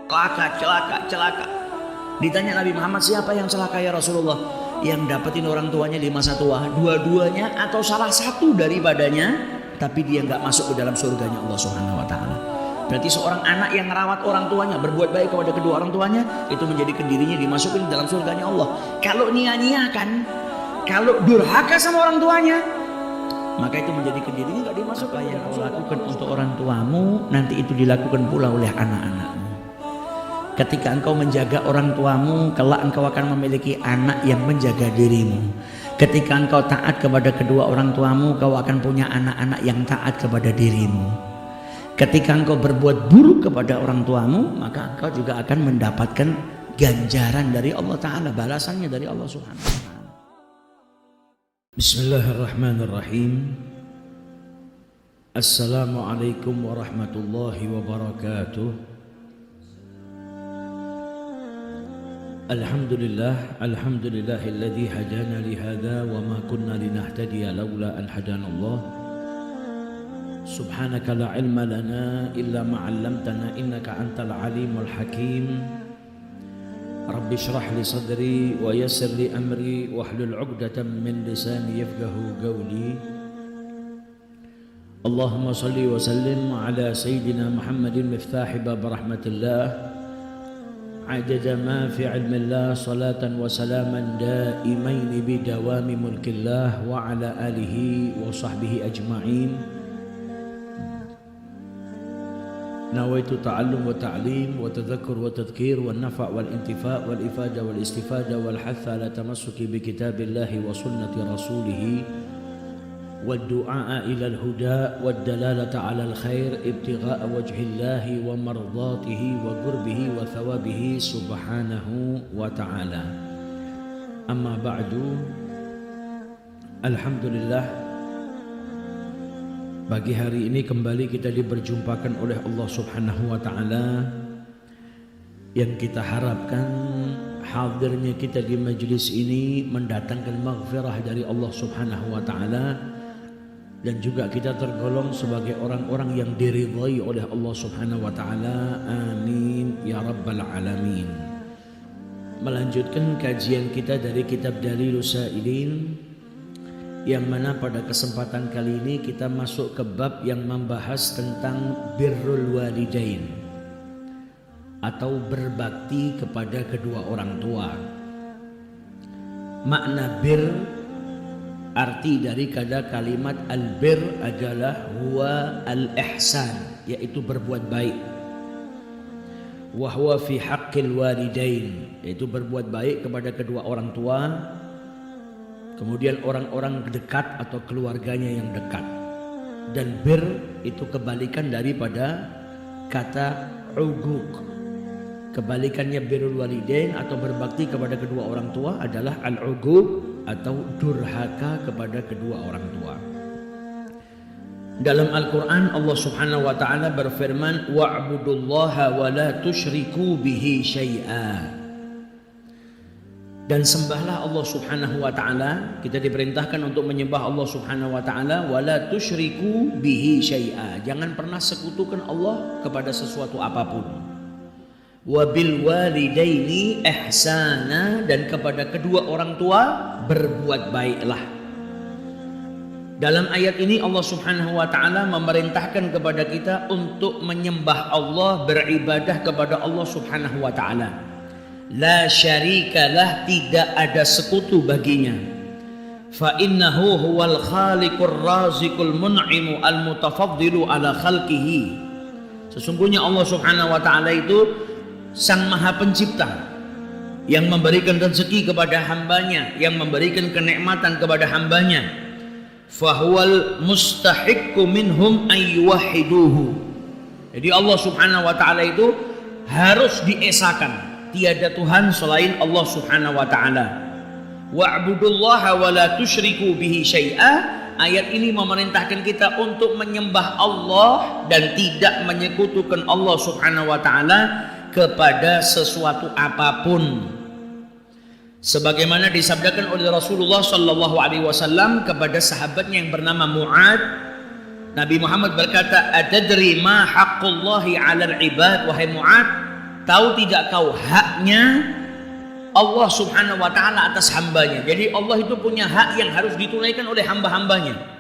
celaka. Ditanya Nabi Muhammad, siapa yang celaka ya Rasulullah? Yang dapetin orang tuanya di masa tua, dua-duanya atau salah satu daripadanya, tapi dia nggak masuk ke dalam surganya Allah Subhanahu wa taala. Berarti seorang anak yang merawat orang tuanya, berbuat baik kepada kedua orang tuanya, itu menjadikan dirinya dimasukin dalam surganya Allah. Kalau nia-niakan, kalau durhaka sama orang tuanya, maka itu menjadikan dirinya nggak dimasukkan. Apa yang kau lakukan untuk orang tuamu, nanti itu dilakukan pula oleh anak-anakmu. Ketika engkau menjaga orang tuamu, kelak engkau akan memiliki anak yang menjaga dirimu. Ketika engkau taat kepada kedua orang tuamu, kau akan punya anak-anak yang taat kepada dirimu. Ketika engkau berbuat buruk kepada orang tuamu, maka engkau juga akan mendapatkan ganjaran dari Allah Ta'ala, balasannya dari Allah Subhanahu wa Ta'ala. Bismillahirrahmanirrahim. Assalamualaikum warahmatullahi wabarakatuh. Alhamdulillahilladzi hadana lihada wa ma kunna linahtadiya laula an hadanallah. Subhanaka la ilma lana illa ma 'allamtana innaka antal alimul hakim. Rabbi shrah li sadri wa yassir li amri wahlul 'uqdatam min lisani yafqahu qawli. Allahumma salli wa sallim ala sayyidina Muhammadin miftahi bab rahmatillah. عدد ما في علم الله صلاة وسلاما دائمين بدوام ملك الله وعلى آله وصحبه أجمعين. نويت تعلم وتعليم وتذكر وتذكير والنفع والانتفاع والإفادة والاستفادة والحث على تمسك بكتاب الله وسنة رسوله والدعاء إلى الهدى والدلالة على الخير ابتغاء وجه الله ومرضاته وقربه وثوابه سبحانه وتعالى. أما بعد، Alhamdulillah, pagi hari ini kembali kita diperjumpakan oleh Allah Subhanahu wa Ta'ala. Yang kita harapkan hadirnya kita di majlis ini mendatangkan maghfirah dari Allah Subhanahu wa Ta'ala, dan juga kita tergolong sebagai orang-orang yang diridhai oleh Allah Subhanahu wa Ta'ala. Amin ya rabbal alamin. Melanjutkan kajian kita dari kitab Dalilus Sa'ilin, yang mana pada kesempatan kali ini kita masuk ke bab yang membahas tentang birrul walidain, atau berbakti kepada kedua orang tua. Makna bir, arti dari kalimat al-bir adalah huwa al-ihsan, yaitu berbuat baik. Wa huwa fi haqqil walidain, yaitu berbuat baik kepada kedua orang tua, kemudian orang-orang dekat atau keluarganya yang dekat. Dan bir itu kebalikan daripada kata uguq. Kebalikannya birrul walidain atau berbakti kepada kedua orang tua adalah al-uguq atau durhaka kepada kedua orang tua. Dalam Al-Quran Allah Subhanahu wa Ta'ala berfirman, wa'budullaha wa la tusyriku bihi syai'a. Dan sembahlah Allah Subhanahu wa Ta'ala. Kita diperintahkan untuk menyembah Allah Subhanahu wa Ta'ala, wa la tusyriku bihi syai'a. Jangan pernah sekutukan Allah kepada sesuatu apapun. Wabil walidaini ihsana, dan kepada kedua orang tua berbuat baiklah. Dalam ayat ini Allah Subhanahu wa Ta'ala memerintahkan kepada kita untuk menyembah Allah, beribadah kepada Allah Subhanahu wa Ta'ala. La syarikalah, tidak ada sekutu baginya. Fa innahu huwal khaliqur raziqul mun'imu al mutafaddilu ala khalqihi. Sesungguhnya Allah Subhanahu wa Ta'ala itu Sang Maha Pencipta, yang memberikan rezeki kepada hambanya, yang memberikan kenikmatan kepada hambanya. Fahuwal mustahiqqu minhum ayyuwahiduhu. Jadi Allah Subhanahu wa Ta'ala itu harus diesakan, tiada Tuhan selain Allah Subhanahu wa Ta'ala. Wa'budullaha wa la tusyriku bihi syai'a. Ayat ini memerintahkan kita untuk menyembah Allah dan tidak menyekutukan Allah Subhanahu wa Ta'ala kepada sesuatu apapun, sebagaimana disabdakan oleh Rasulullah sallallahu alaihi wasallam kepada sahabatnya yang bernama Mu'ad. Nabi Muhammad berkata, "Atadri ma haqqullahi 'alal ibad?" Wahai Mu'ad, tahu tidak kau haknya Allah subhanahu wa ta'ala atas hambanya. Jadi Allah itu punya hak yang harus ditunaikan oleh hamba-hambanya.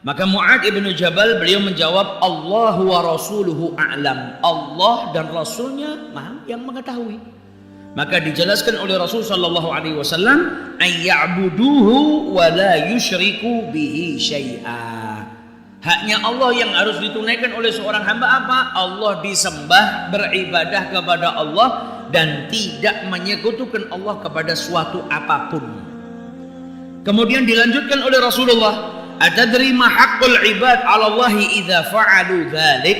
Maka Mu'adz ibn Jabal beliau menjawab, Allahu wa rasuluhu a'lam. Allah dan Rasulnya yang mengetahui. Maka dijelaskan oleh Rasul sallallahu alaihi wasallam, ayya'buduhu wa la yusyriku bihi syai'a. Haknya Allah yang harus ditunaikan oleh seorang hamba apa? Allah disembah, beribadah kepada Allah dan tidak menyekutukan Allah kepada suatu apapun. Kemudian dilanjutkan oleh Rasulullah, atadri ma haqqul ibad 'ala Allahi idza fa'alu dzalik?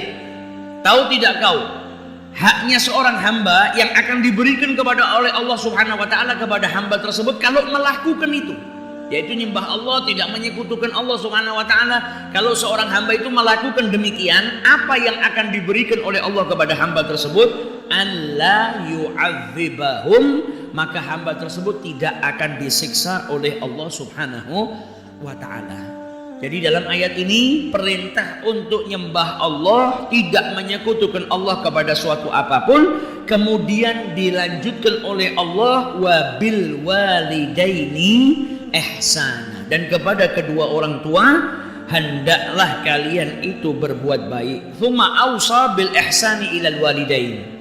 Tahu tidak kau haknya seorang hamba yang akan diberikan kepada oleh Allah Subhanahu wa taala kepada hamba tersebut kalau melakukan itu, yaitu nyembah Allah, tidak menyekutukan Allah Subhanahu wa taala. Kalau seorang hamba itu melakukan demikian, apa yang akan diberikan oleh Allah kepada hamba tersebut? Alla yu'adzibahum, maka hamba tersebut tidak akan disiksa oleh Allah Subhanahu wa taala. Jadi dalam ayat ini perintah untuk nyembah Allah, tidak menyekutukan Allah kepada suatu apapun, kemudian dilanjutkan oleh Allah wa bil walidaini ihsana, dan kepada kedua orang tua hendaklah kalian itu berbuat baik. Tsumma ausa bil ihsani ilal walidain.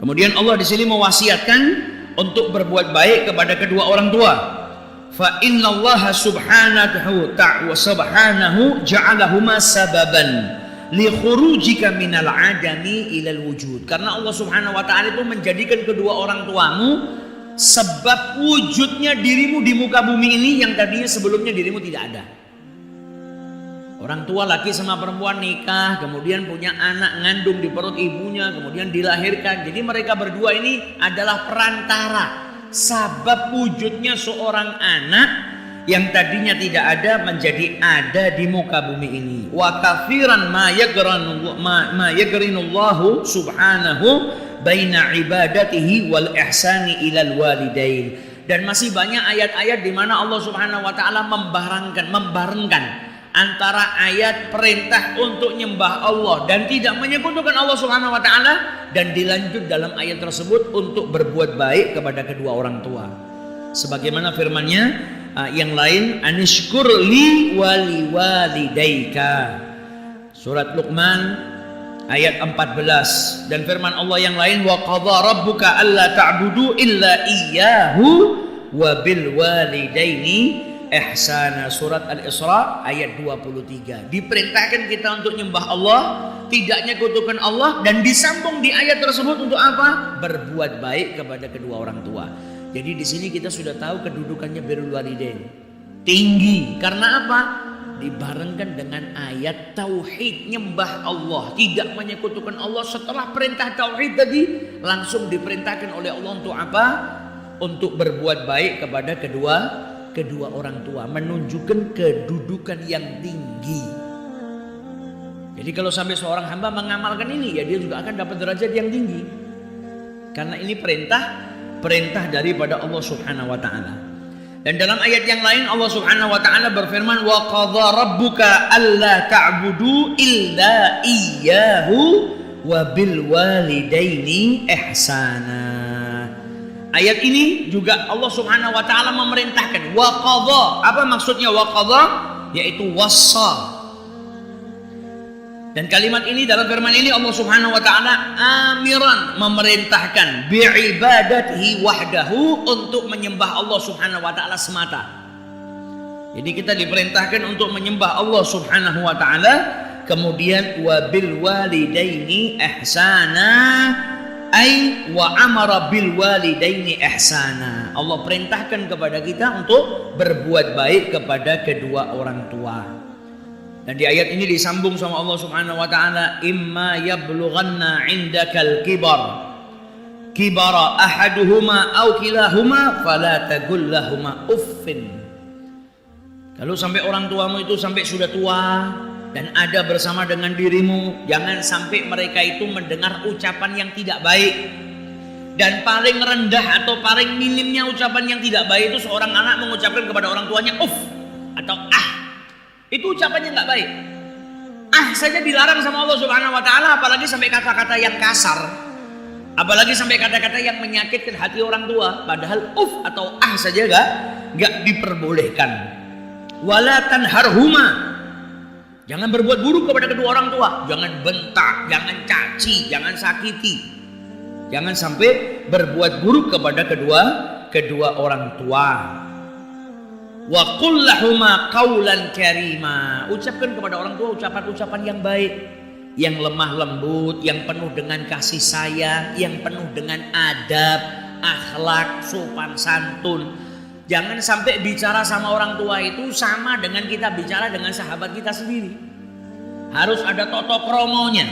Kemudian Allah di sini mewasiatkan untuk berbuat baik kepada kedua orang tua. Fa innallaha subhanahu ja'alahuma sababan li khurujika minal adami ilal wujud. Karena Allah Subhanahu wa taala itu menjadikan kedua orang tuamu sebab wujudnya dirimu di muka bumi ini yang tadinya sebelumnya dirimu tidak ada. Orang tua laki sama perempuan nikah, kemudian punya anak ngandung di perut ibunya, kemudian dilahirkan. Jadi mereka berdua ini adalah perantara, sabab wujudnya seorang anak yang tadinya tidak ada menjadi ada di muka bumi ini. Wa katsiran ma yagrinullahu subhanahu baina ibadatihi wal ihsani ilal walidain. Dan masih banyak ayat-ayat di mana Allah Subhanahu wa taala membarengkan antara ayat perintah untuk nyembah Allah dan tidak menyekutukan Allah Subhanahu wa taala, dan dilanjut dalam ayat tersebut untuk berbuat baik kepada kedua orang tua. Sebagaimana firman-Nya yang lain, anishkur li wali walidaika. Surat Luqman ayat 14, dan firman Allah yang lain, wa qadha rabbuka alla ta'budu illa iyyahu wa bil walidaini ihsana. Surat Al-Isra ayat 23. Diperintahkan kita untuk nyembah Allah, tidak nyekutukan Allah, dan disambung di ayat tersebut untuk apa? Berbuat baik kepada kedua orang tua. Jadi di sini kita sudah tahu kedudukannya birrul walidain tinggi. Karena apa? Dibarengkan dengan ayat tauhid, nyembah Allah, tidak menyekutukan Allah. Setelah perintah tauhid tadi, langsung diperintahkan oleh Allah untuk apa? Untuk berbuat baik kepada kedua orang tua, menunjukkan kedudukan yang tinggi. Jadi kalau sampai seorang hamba mengamalkan ini, ya dia juga akan dapat derajat yang tinggi. Karena ini perintah daripada Allah Subhanahu wa taala. Dan dalam ayat yang lain Allah Subhanahu wa taala berfirman, wa qadha rabbuka alla ta'budu illa iyyahu wa bil walidaini ihsana. Ayat ini juga Allah Subhanahu wa taala memerintahkan wa qadha. Apa maksudnya wa qadha? Yaitu wassa. Dan kalimat ini dalam firman ini Allah Subhanahu wa taala amiran, memerintahkan bi'ibadatihi wahdahu, untuk menyembah Allah Subhanahu wa taala semata. Jadi kita diperintahkan untuk menyembah Allah Subhanahu wa taala. Kemudian wa bil walidaini ihsana, ai wa amara bil walidaini ihsana. Allah perintahkan kepada kita untuk berbuat baik kepada kedua orang tua. Dan di ayat ini disambung sama Allah Subhanahu wa taala, imma yablughanna 'indakal kibara ahaduhuma aw kilahuma fala taqul lahumā uffin. Kalau sampai orang tuamu itu sampai sudah tua dan ada bersama dengan dirimu, jangan sampai mereka itu mendengar ucapan yang tidak baik. Dan paling rendah atau paling minimnya ucapan yang tidak baik itu seorang anak mengucapkan kepada orang tuanya uff atau ah. Itu ucapannya nggak baik. Ah saja dilarang sama Allah Subhanahu wa taala, apalagi sampai kata-kata yang kasar. Apalagi sampai kata-kata yang menyakitkan hati orang tua, padahal atau saja enggak diperbolehkan. Wala tanharhuma, jangan berbuat buruk kepada kedua orang tua, jangan bentak, jangan caci, jangan sakiti. Jangan sampai berbuat buruk kepada kedua orang tua. Wa qul lahuma qaulan karima, ucapkan kepada orang tua ucapan-ucapan yang baik, yang lemah lembut, yang penuh dengan kasih sayang, yang penuh dengan adab, akhlak, sopan santun. Jangan sampai bicara sama orang tua itu sama dengan kita bicara dengan sahabat kita sendiri. Harus ada toto kromonya,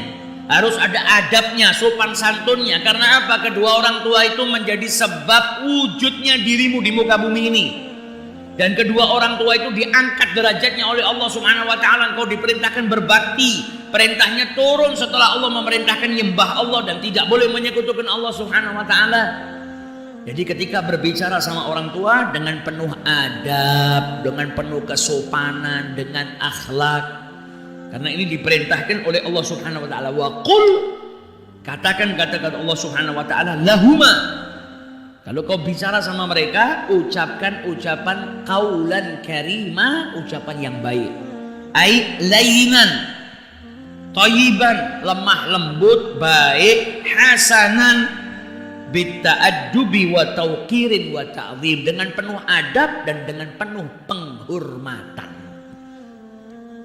harus ada adabnya, sopan santunnya. Karena apa? Kedua orang tua itu menjadi sebab wujudnya dirimu di muka bumi ini. Dan kedua orang tua itu diangkat derajatnya oleh Allah Subhanahu wa taala. Engkau diperintahkan berbakti. Perintahnya turun setelah Allah memerintahkan nyembah Allah dan tidak boleh menyekutukan Allah Subhanahu wa taala. Jadi ketika berbicara sama orang tua dengan penuh adab, dengan penuh kesopanan, dengan akhlak. Karena ini diperintahkan oleh Allah Subhanahu wa taala. Wa qul, katakan kata-kata Allah Subhanahu wa taala, lahuma. Kalau kau bicara sama mereka, ucapkan ucapan qaulan karima, ucapan yang baik. Ai lainan, thayyiban, lemah lembut, baik, hasanan, bitta'addubi wa tauqirin wa ta'zim, dengan penuh adab dan dengan penuh penghormatan.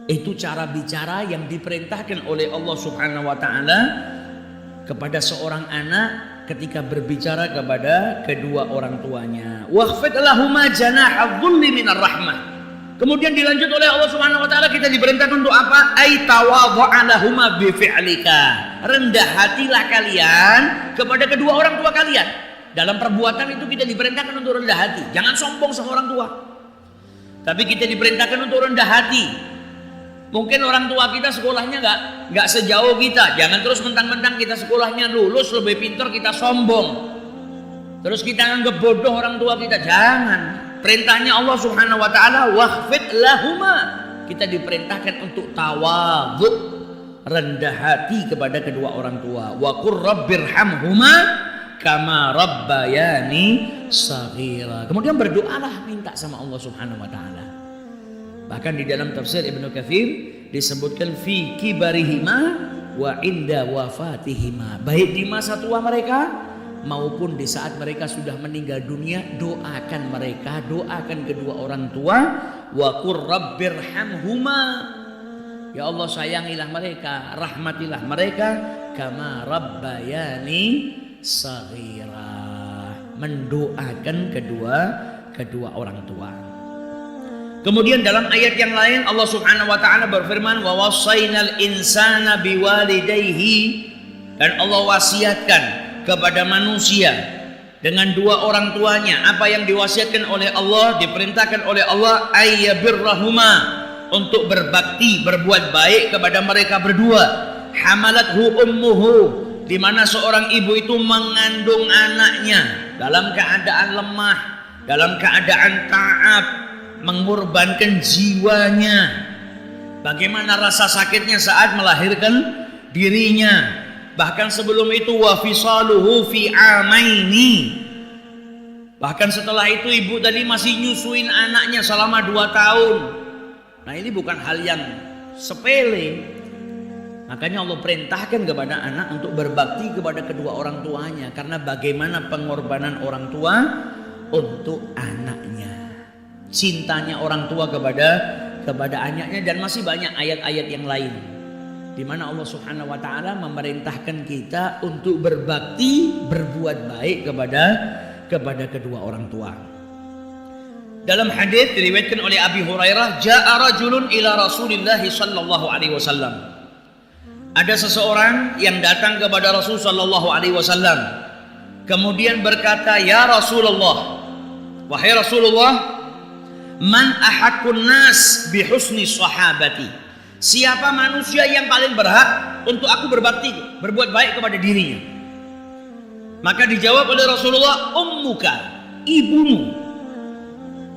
Itu cara bicara yang diperintahkan oleh Allah Subhanahu wa taala kepada seorang anak ketika berbicara kepada kedua orang tuanya. Wakhfid lahuma janaha dhulli minar rahmah. Kemudian dilanjut oleh Allah Subhanahu wa taala, kita diperintahkan untuk apa? Ai tawadhu'a lahuma bi fi'lika. Rendah hatilah kalian kepada kedua orang tua kalian. Dalam perbuatan itu kita diperintahkan untuk rendah hati. Jangan sombong sama orang tua. Tapi kita diperintahkan untuk rendah hati. Mungkin orang tua kita sekolahnya nggak sejauh kita. Jangan terus mentang-mentang kita sekolahnya lulus lebih pintar kita sombong. Terus kita anggap bodoh orang tua kita. Jangan. Perintahnya Allah Subhanahu wa taala, wakhfid lahuma. Kita diperintahkan untuk tawadhu, rendah hati kepada kedua orang tua. Wa qur rabbirhamhuma kama rabbayani shaghira. Kemudian berdoalah, minta sama Allah Subhanahu wa taala. Bahkan di dalam tafsir Ibnu Katsir disebutkan fi kibarihima wa inda wafatihima. Baik di masa tua mereka maupun di saat mereka sudah meninggal dunia, doakan mereka, doakan kedua orang tua. Wa qur rabbirhamhuma, ya Allah sayangilah mereka, rahmatilah mereka, kama rabbayani shaghira, mendoakan kedua orang tua. Kemudian dalam ayat yang lain Allah Subhanahu wa taala berfirman, wa wassaynal insana biwalidayhi, dan Allah wasiatkan kepada manusia dengan dua orang tuanya. Apa yang diwasiatkan oleh Allah, diperintahkan oleh Allah, ayyabirrahuma, untuk berbakti, berbuat baik kepada mereka berdua. Hamalathu ummuhu, di mana seorang ibu itu mengandung anaknya dalam keadaan lemah, dalam keadaan taat, mengorbankan jiwanya. Bagaimana rasa sakitnya saat melahirkan dirinya. Bahkan sebelum itu wa fisaluhu fi amaini. Bahkan setelah itu ibu tadi masih nyusuin anaknya selama 2 tahun. Nah ini bukan hal yang sepele. Makanya Allah perintahkan kepada anak untuk berbakti kepada kedua orang tuanya. Karena bagaimana pengorbanan orang tua untuk anaknya, cintanya orang tua kepada anaknya, dan masih banyak ayat-ayat yang lain di mana Allah Subhanahu wa taala memerintahkan kita untuk berbakti, berbuat baik kepada kedua orang tua. Dalam hadis diriwayatkan oleh Abi Hurairah, jaa rajulun ila Rasulillah sallallahu alaihi wasallam. Ada seseorang yang datang kepada Rasul sallallahu alaihi wasallam. Kemudian berkata, "Ya Rasulullah, wahai Rasulullah, man ahaqqun nas bihusni sahabati." Siapa manusia yang paling berhak untuk aku berbakti, berbuat baik kepada dirinya? Maka dijawab oleh Rasulullah, ummuka, ibumu.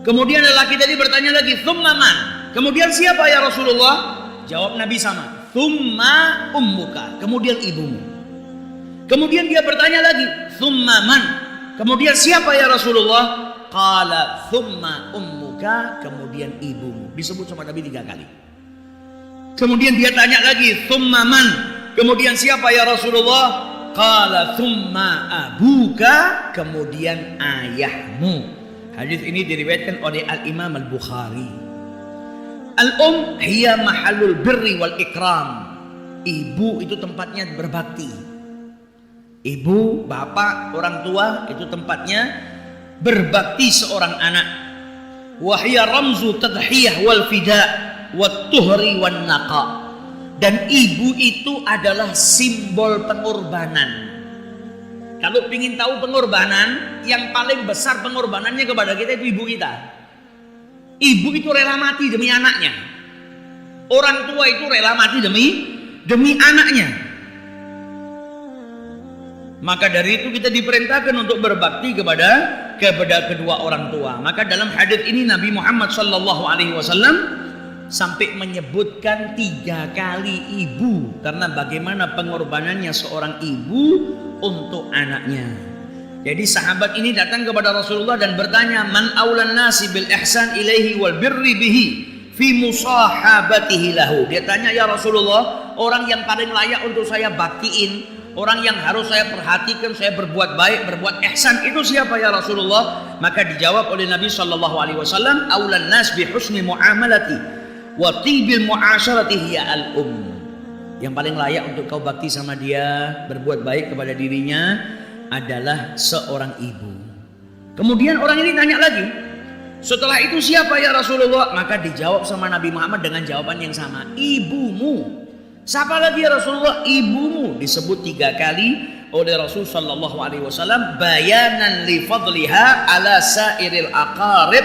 Kemudian lelaki tadi bertanya lagi, thumma man? Kemudian siapa ya Rasulullah? Jawab Nabi sama, thumma ummuka, kemudian ibumu. Kemudian dia bertanya lagi, "Tsumma man?" Kemudian siapa ya Rasulullah? Qala thumma ummuka, kemudian ibumu. Disebut sama Nabi 3 kali. Kemudian dia tanya lagi, thumma man? Kemudian siapa ya Rasulullah? Qala thumma abuka, kemudian ayahmu. Hadis ini diriwayatkan oleh Al-Imam Al-Bukhari. Al-um hiya mahallul birri wal ikram. Ibu itu tempatnya berbakti. Ibu, bapak, orang tua itu tempatnya berbakti seorang anak. Wahya ramzu tadhiyah wal fida wat tuhri wan naqa. Dan ibu itu adalah simbol pengorbanan. Kalau ingin tahu pengorbanan, yang paling besar pengorbanannya kepada kita itu ibu kita. Ibu itu rela mati demi anaknya. Orang tua itu rela mati demi anaknya. Maka dari itu kita diperintahkan untuk berbakti kepada kedua orang tua. Maka dalam hadis ini Nabi Muhammad SAW sampai menyebutkan 3 kali ibu, karena bagaimana pengorbanannya seorang ibu untuk anaknya. Jadi sahabat ini datang kepada Rasulullah dan bertanya, "Man aulan nasi bil ihsan ilaihi wal birri bihi fi musahabatihi lahu." Dia tanya, "Ya Rasulullah, orang yang paling layak untuk saya baktiin, orang yang harus saya perhatikan, saya berbuat baik, berbuat ihsan, itu siapa ya Rasulullah?" Maka dijawab oleh Nabi SAW, "Aulan nas bi husni muamalati wa tibil muasyarati hiya al-um." Yang paling layak untuk kau bakti sama dia, berbuat baik kepada dirinya adalah seorang ibu. Kemudian orang ini tanya lagi, "Setelah itu siapa ya Rasulullah?" Maka dijawab sama Nabi Muhammad dengan jawaban yang sama, "Ibumu." Siapa lagi ya Rasulullah? Ibumu. Disebut 3 kali oleh Rasul sallallahu alaihi wasallam, bayanan li fadliha ala sairil aqarib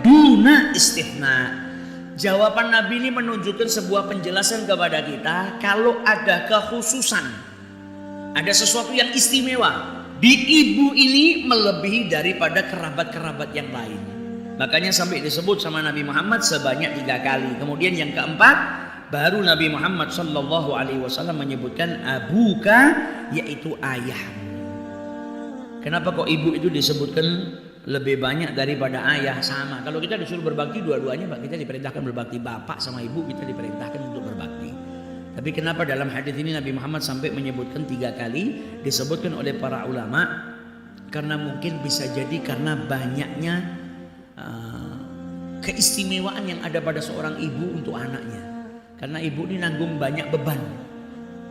duna istithna. Jawaban Nabi ini menunjukkan sebuah penjelasan kepada kita, kalau ada kekhususan, ada sesuatu yang istimewa di ibu ini melebihi daripada kerabat-kerabat yang lain. Makanya sampai disebut sama Nabi Muhammad sebanyak 3 kali. Kemudian yang keempat, baru Nabi Muhammad sallallahu alaihi wasallam menyebutkan abuka, yaitu ayahmu. Kenapa kok ibu itu disebutkan lebih banyak daripada ayah? Sama, kalau kita disuruh berbakti dua-duanya, kita diperintahkan berbakti. Bapak sama ibu kita diperintahkan untuk berbakti. Tapi kenapa dalam hadis ini Nabi Muhammad sampai menyebutkan 3 kali? Disebutkan oleh para ulama karena mungkin bisa jadi karena banyaknya keistimewaan yang ada pada seorang ibu untuk anaknya. Karena ibu ini nanggung banyak beban,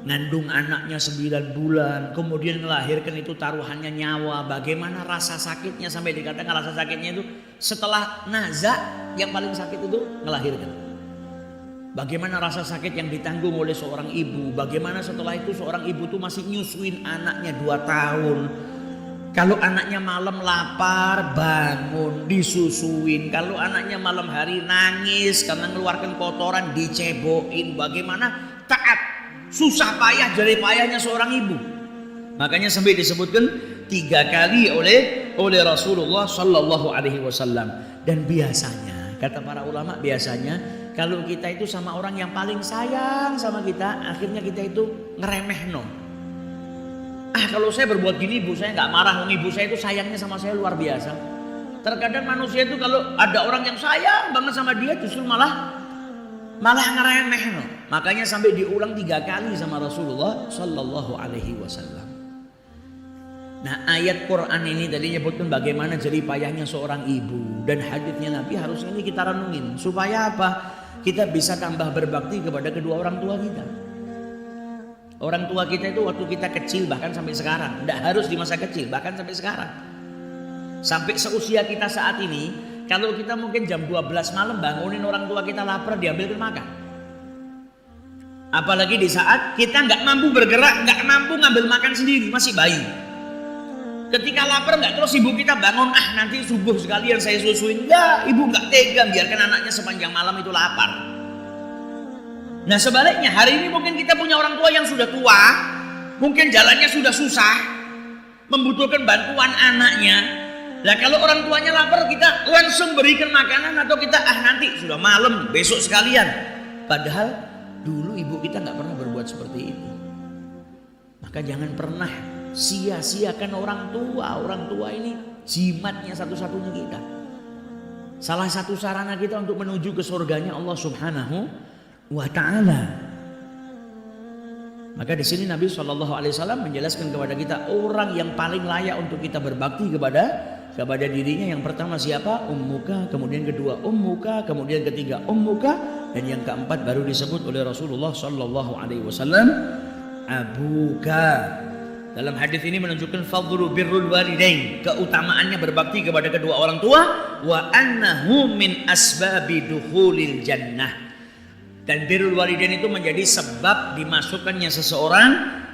ngandung anaknya 9 bulan, kemudian melahirkan itu taruhannya nyawa. Bagaimana rasa sakitnya, sampai dikatakan rasa sakitnya itu setelah nazak yang paling sakit itu melahirkan. Bagaimana rasa sakit yang ditanggung oleh seorang ibu. Bagaimana setelah itu seorang ibu itu masih nyusuin anaknya 2 tahun. Kalau anaknya malam lapar, bangun, disusuin. Kalau anaknya malam hari nangis karena mengeluarkan kotoran, dicebokin. Bagaimana taat, susah payah, jerih payahnya seorang ibu. Makanya sampai disebutkan 3 kali oleh Rasulullah Sallallahu Alaihi Wasallam. Dan biasanya, kata para ulama, biasanya kalau kita itu sama orang yang paling sayang sama kita, akhirnya kita itu ngeremeh no. Kalau saya berbuat gini ibu saya nggak marah, ibu saya itu sayangnya sama saya luar biasa. Terkadang manusia itu kalau ada orang yang sayang banget sama dia, justru malah ngeremeh no. Makanya sampai diulang 3 kali sama Rasulullah Sallallahu Alaihi Wasallam. Nah, ayat Quran ini tadi nyebutkan bagaimana jerih payahnya seorang ibu, dan haditsnya Nabi harus ini kita renungin supaya apa? Kita bisa tambah berbakti kepada kedua orang tua kita. Orang tua kita itu waktu kita kecil, bahkan sampai sekarang, tidak harus di masa kecil, bahkan sampai sekarang, sampai seusia kita saat ini, kalau kita mungkin jam 12 malam bangunin orang tua kita lapar, diambilkan makan. Apalagi di saat kita nggak mampu bergerak, nggak mampu ngambil makan sendiri, masih bayi. Ketika lapar nggak terus ibu kita bangun, nanti subuh sekalian saya susuin. Enggak, ibu nggak tega biarkan anaknya sepanjang malam itu lapar. Nah sebaliknya, hari ini mungkin kita punya orang tua yang sudah tua, mungkin jalannya sudah susah, membutuhkan bantuan anaknya. Nah kalau orang tuanya lapar, kita langsung berikan makanan, atau kita nanti sudah malam, besok sekalian. Padahal dulu ibu kita nggak pernah berbuat seperti itu. Maka jangan pernah sia-siakan orang tua. Orang tua ini jimatnya satu-satunya kita. Salah satu sarana kita untuk menuju ke surganya Allah Subhanahu wa ta'ala. Maka di sini Nabi SAW menjelaskan kepada kita orang yang paling layak untuk kita berbakti kepada dirinya. Yang pertama siapa? Ummuka, kemudian kedua ummuka, kemudian ketiga ummuka, dan yang keempat baru disebut oleh Rasulullah SAW abuka. Dalam hadis ini menunjukkan fadlu birrul walidain, keutamaannya berbakti kepada kedua orang tua, wa annahu min asbabi dukhulil jannah. Dan birrul walidain itu menjadi sebab dimasukkannya seseorang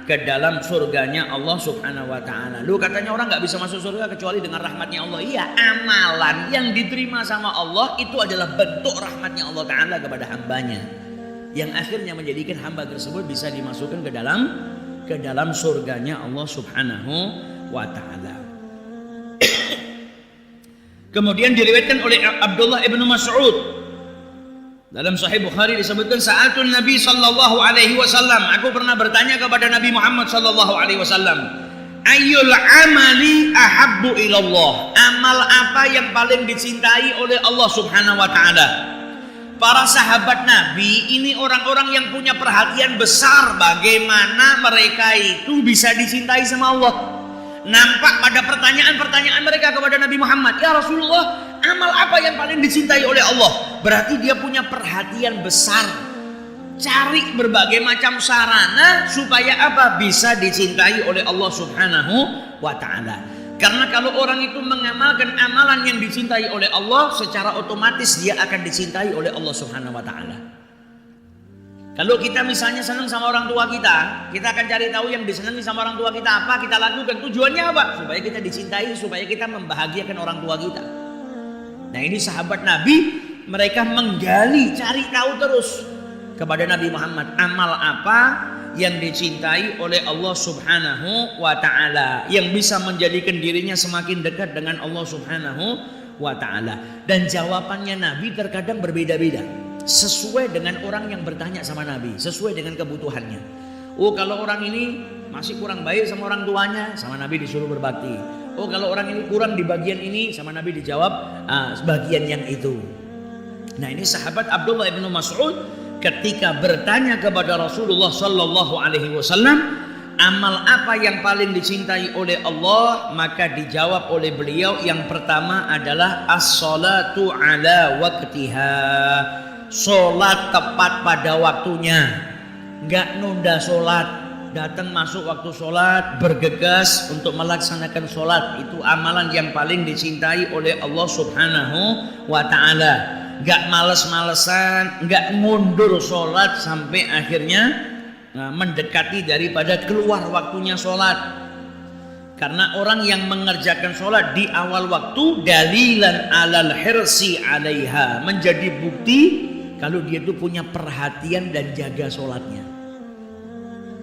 ke dalam surganya Allah Subhanahu wa ta'ala. Lu katanya orang nggak bisa masuk surga kecuali dengan rahmatnya Allah. Iya, amalan yang diterima sama Allah itu adalah bentuk rahmatnya Allah Ta'ala kepada hambanya, yang akhirnya menjadikan hamba tersebut bisa dimasukkan ke dalam surganya Allah Subhanahu wa ta'ala. Kemudian diriwayatkan oleh Abdullah ibnu Mas'ud dalam Sahih Bukhari disebutkan, sa'atun Nabi sallallahu alaihi wasallam, aku pernah bertanya kepada Nabi Muhammad sallallahu alaihi wasallam, ayyul amali ahabbu ilallah, amal apa yang paling dicintai oleh Allah Subhanahu wa ta'ala. Para sahabat Nabi ini orang-orang yang punya perhatian besar bagaimana mereka itu bisa dicintai sama Allah. Nampak pada pertanyaan-pertanyaan mereka kepada Nabi Muhammad, ya Rasulullah, amal apa yang paling dicintai oleh Allah? Berarti dia punya perhatian besar, cari berbagai macam sarana supaya apa? Bisa dicintai oleh Allah Subhanahu wa ta'ala. Karena kalau orang itu mengamalkan amalan yang dicintai oleh Allah, secara otomatis dia akan dicintai oleh Allah Subhanahu wa ta'ala. Kalau kita misalnya senang sama orang tua kita akan cari tahu yang disenangi sama orang tua kita apa, kita lakukan. Tujuannya apa? Supaya kita dicintai, supaya kita membahagiakan orang tua kita. Nah, ini sahabat Nabi, mereka menggali, cari tahu terus kepada Nabi Muhammad, amal apa yang dicintai oleh Allah Subhanahu wa ta'ala, yang bisa menjadikan dirinya semakin dekat dengan Allah Subhanahu wa ta'ala. Dan jawabannya Nabi terkadang berbeda-beda, sesuai dengan orang yang bertanya sama Nabi, sesuai dengan kebutuhannya. Oh, kalau orang ini masih kurang baik sama orang tuanya, sama Nabi disuruh berbakti. Oh, kalau orang ini kurang di bagian ini, sama Nabi dijawab bagian yang itu. Nah, ini sahabat Abdullah bin Mas'ud ketika bertanya kepada Rasulullah sallallahu alaihi wasallam, amal apa yang paling dicintai oleh Allah, maka dijawab oleh beliau yang pertama adalah as-salatu ala waqtiha, salat tepat pada waktunya, enggak nunda salat, datang masuk waktu salat, bergegas untuk melaksanakan salat. Itu amalan yang paling dicintai oleh Allah Subhanahu wa ta'ala. Gak males-malesan, gak mundur sholat sampai akhirnya mendekati daripada keluar waktunya sholat. Karena orang yang mengerjakan sholat di awal waktu, dalilan alal hirsi alaiha, menjadi bukti kalau dia itu punya perhatian dan jaga sholatnya.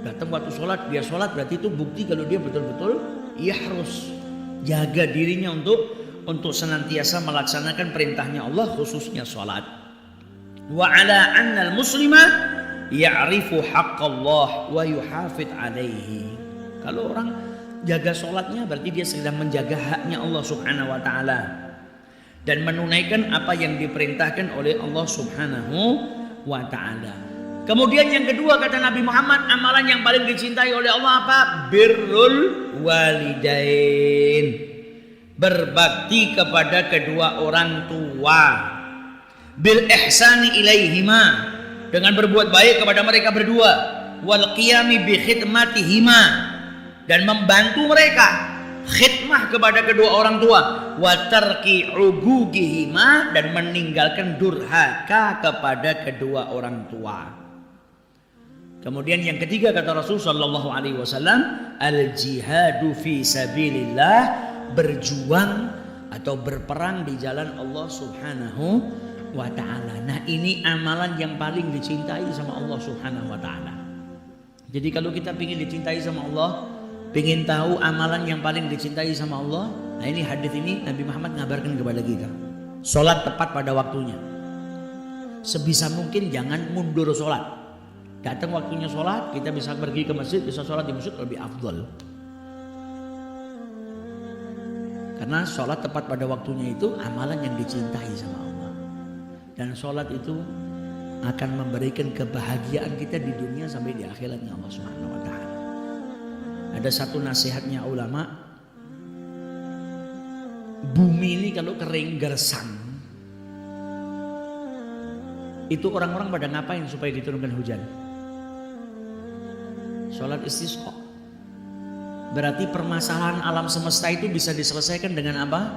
Datang waktu sholat, dia sholat, berarti itu bukti kalau dia betul-betul ia harus jaga dirinya untuk senantiasa melaksanakan perintahnya Allah, khususnya sholat. Wa ala anna al-muslima ya'rifu haqqallah wa yuhafid alaihi. Kalau orang jaga sholatnya berarti dia sedang menjaga haknya Allah Subhanahu wa ta'ala dan menunaikan apa yang diperintahkan oleh Allah Subhanahu wa ta'ala. Kemudian yang kedua kata Nabi Muhammad, amalan yang paling dicintai oleh Allah apa? Birrul walidain, berbakti kepada kedua orang tua, bil ihsani ilaihima, dengan berbuat baik kepada mereka berdua, wal qiyami bi khidmatihima, dan membantu mereka khidmah kepada kedua orang tua, wa tarki ugugihima, dan meninggalkan durhaka kepada kedua orang tua. Kemudian yang ketiga kata Rasul sallallahu alaihi wasallam, al jihadu fi sabilillah, berjuang atau berperang di jalan Allah Subhanahu wa ta'ala. Nah, ini amalan yang paling dicintai sama Allah Subhanahu wa ta'ala. Jadi kalau kita ingin dicintai sama Allah, ingin tahu amalan yang paling dicintai sama Allah, nah ini hadis ini Nabi Muhammad ngabarkan kepada kita. Sholat tepat pada waktunya. Sebisa mungkin jangan mundur sholat. Datang waktunya sholat, kita bisa pergi ke masjid, bisa sholat di masjid lebih afdal. Karena sholat tepat pada waktunya itu amalan yang dicintai sama Allah. Dan sholat itu akan memberikan kebahagiaan kita di dunia sampai di akhiratnya Allah Subhanahu wa taala. Ada satu nasihatnya ulama, bumi ini kalau kering gersang, itu orang-orang pada ngapain supaya diturunkan hujan? Sholat istisqa. Berarti permasalahan alam semesta itu bisa diselesaikan dengan apa?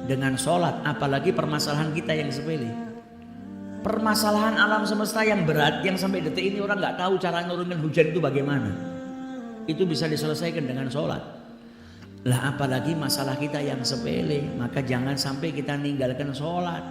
Dengan sholat. Apalagi permasalahan kita yang sepele. Permasalahan alam semesta yang berat, yang sampai detik ini orang nggak tahu cara nurunkan hujan itu bagaimana, itu bisa diselesaikan dengan sholat. Lah apalagi masalah kita yang sepele. Maka jangan sampai kita ninggalkan sholat.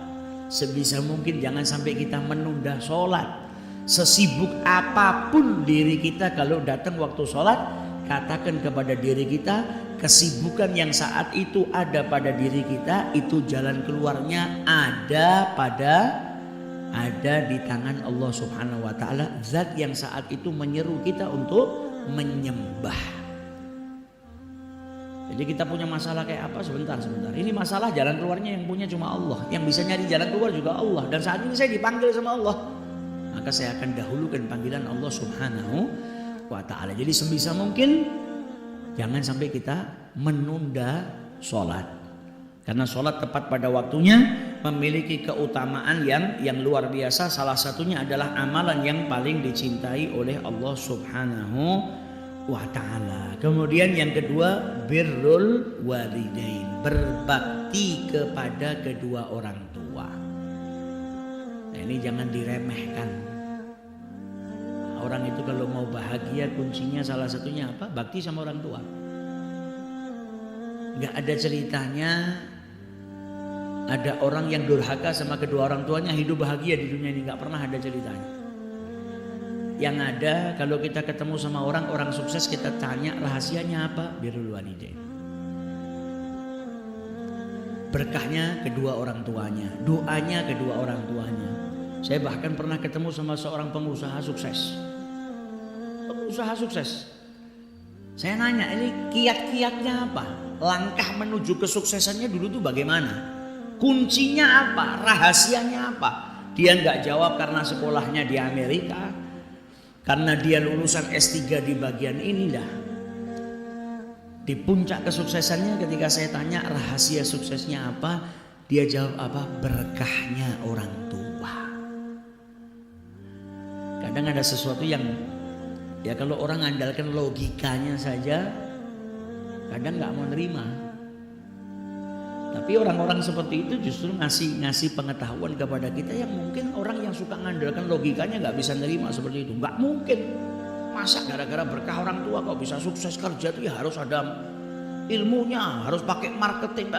Sebisa mungkin jangan sampai kita menunda sholat. Sesibuk apapun diri kita, kalau datang waktu sholat, katakan kepada diri kita, kesibukan yang saat itu ada pada diri kita, itu jalan keluarnya ada di tangan Allah Subhanahu wa taala, zat yang saat itu menyeru kita untuk menyembah. Jadi kita punya masalah kayak apa? Sebentar. Ini masalah jalan keluarnya yang punya cuma Allah. Yang bisa nyari jalan keluar juga Allah. Dan saat ini saya dipanggil sama Allah. Maka saya akan dahulukan panggilan Allah Subhanahu wa ta'ala. Jadi sebisa mungkin jangan sampai kita menunda sholat. Karena sholat tepat pada waktunya memiliki keutamaan yang luar biasa. Salah satunya adalah amalan yang paling dicintai oleh Allah Subhanahu wa ta'ala. Kemudian yang kedua, birrul walidain, berbakti kepada kedua orang tua. Nah, ini jangan diremehkan. Orang itu kalau mau bahagia kuncinya salah satunya apa? Bakti sama orang tua. Gak ada ceritanya ada orang yang durhaka sama kedua orang tuanya hidup bahagia di dunia ini. Gak pernah ada ceritanya. Yang ada kalau kita ketemu sama orang sukses, kita tanya rahasianya apa? Birrul walidain. Berkahnya kedua orang tuanya, doanya kedua orang tuanya. Saya bahkan pernah ketemu sama seorang pengusaha sukses. Saya nanya, ini kiat-kiatnya apa? Langkah menuju kesuksesannya dulu tuh bagaimana? Kuncinya apa? Rahasianya apa? Dia nggak jawab karena sekolahnya di Amerika, karena dia lulusan S3 di bagian inilah. Di puncak kesuksesannya ketika saya tanya rahasia suksesnya apa, dia jawab apa? Berkahnya orang tua. Kadang ada sesuatu yang ya kalau orang andalkan logikanya saja kadang nggak mau nerima. Tapi orang-orang seperti itu justru ngasih pengetahuan kepada kita yang mungkin orang yang suka mengandalkan logikanya nggak bisa nerima seperti itu. Nggak mungkin. Masa gara-gara berkah orang tua kok bisa sukses kerja tuh ya harus ada ilmunya, harus pakai marketing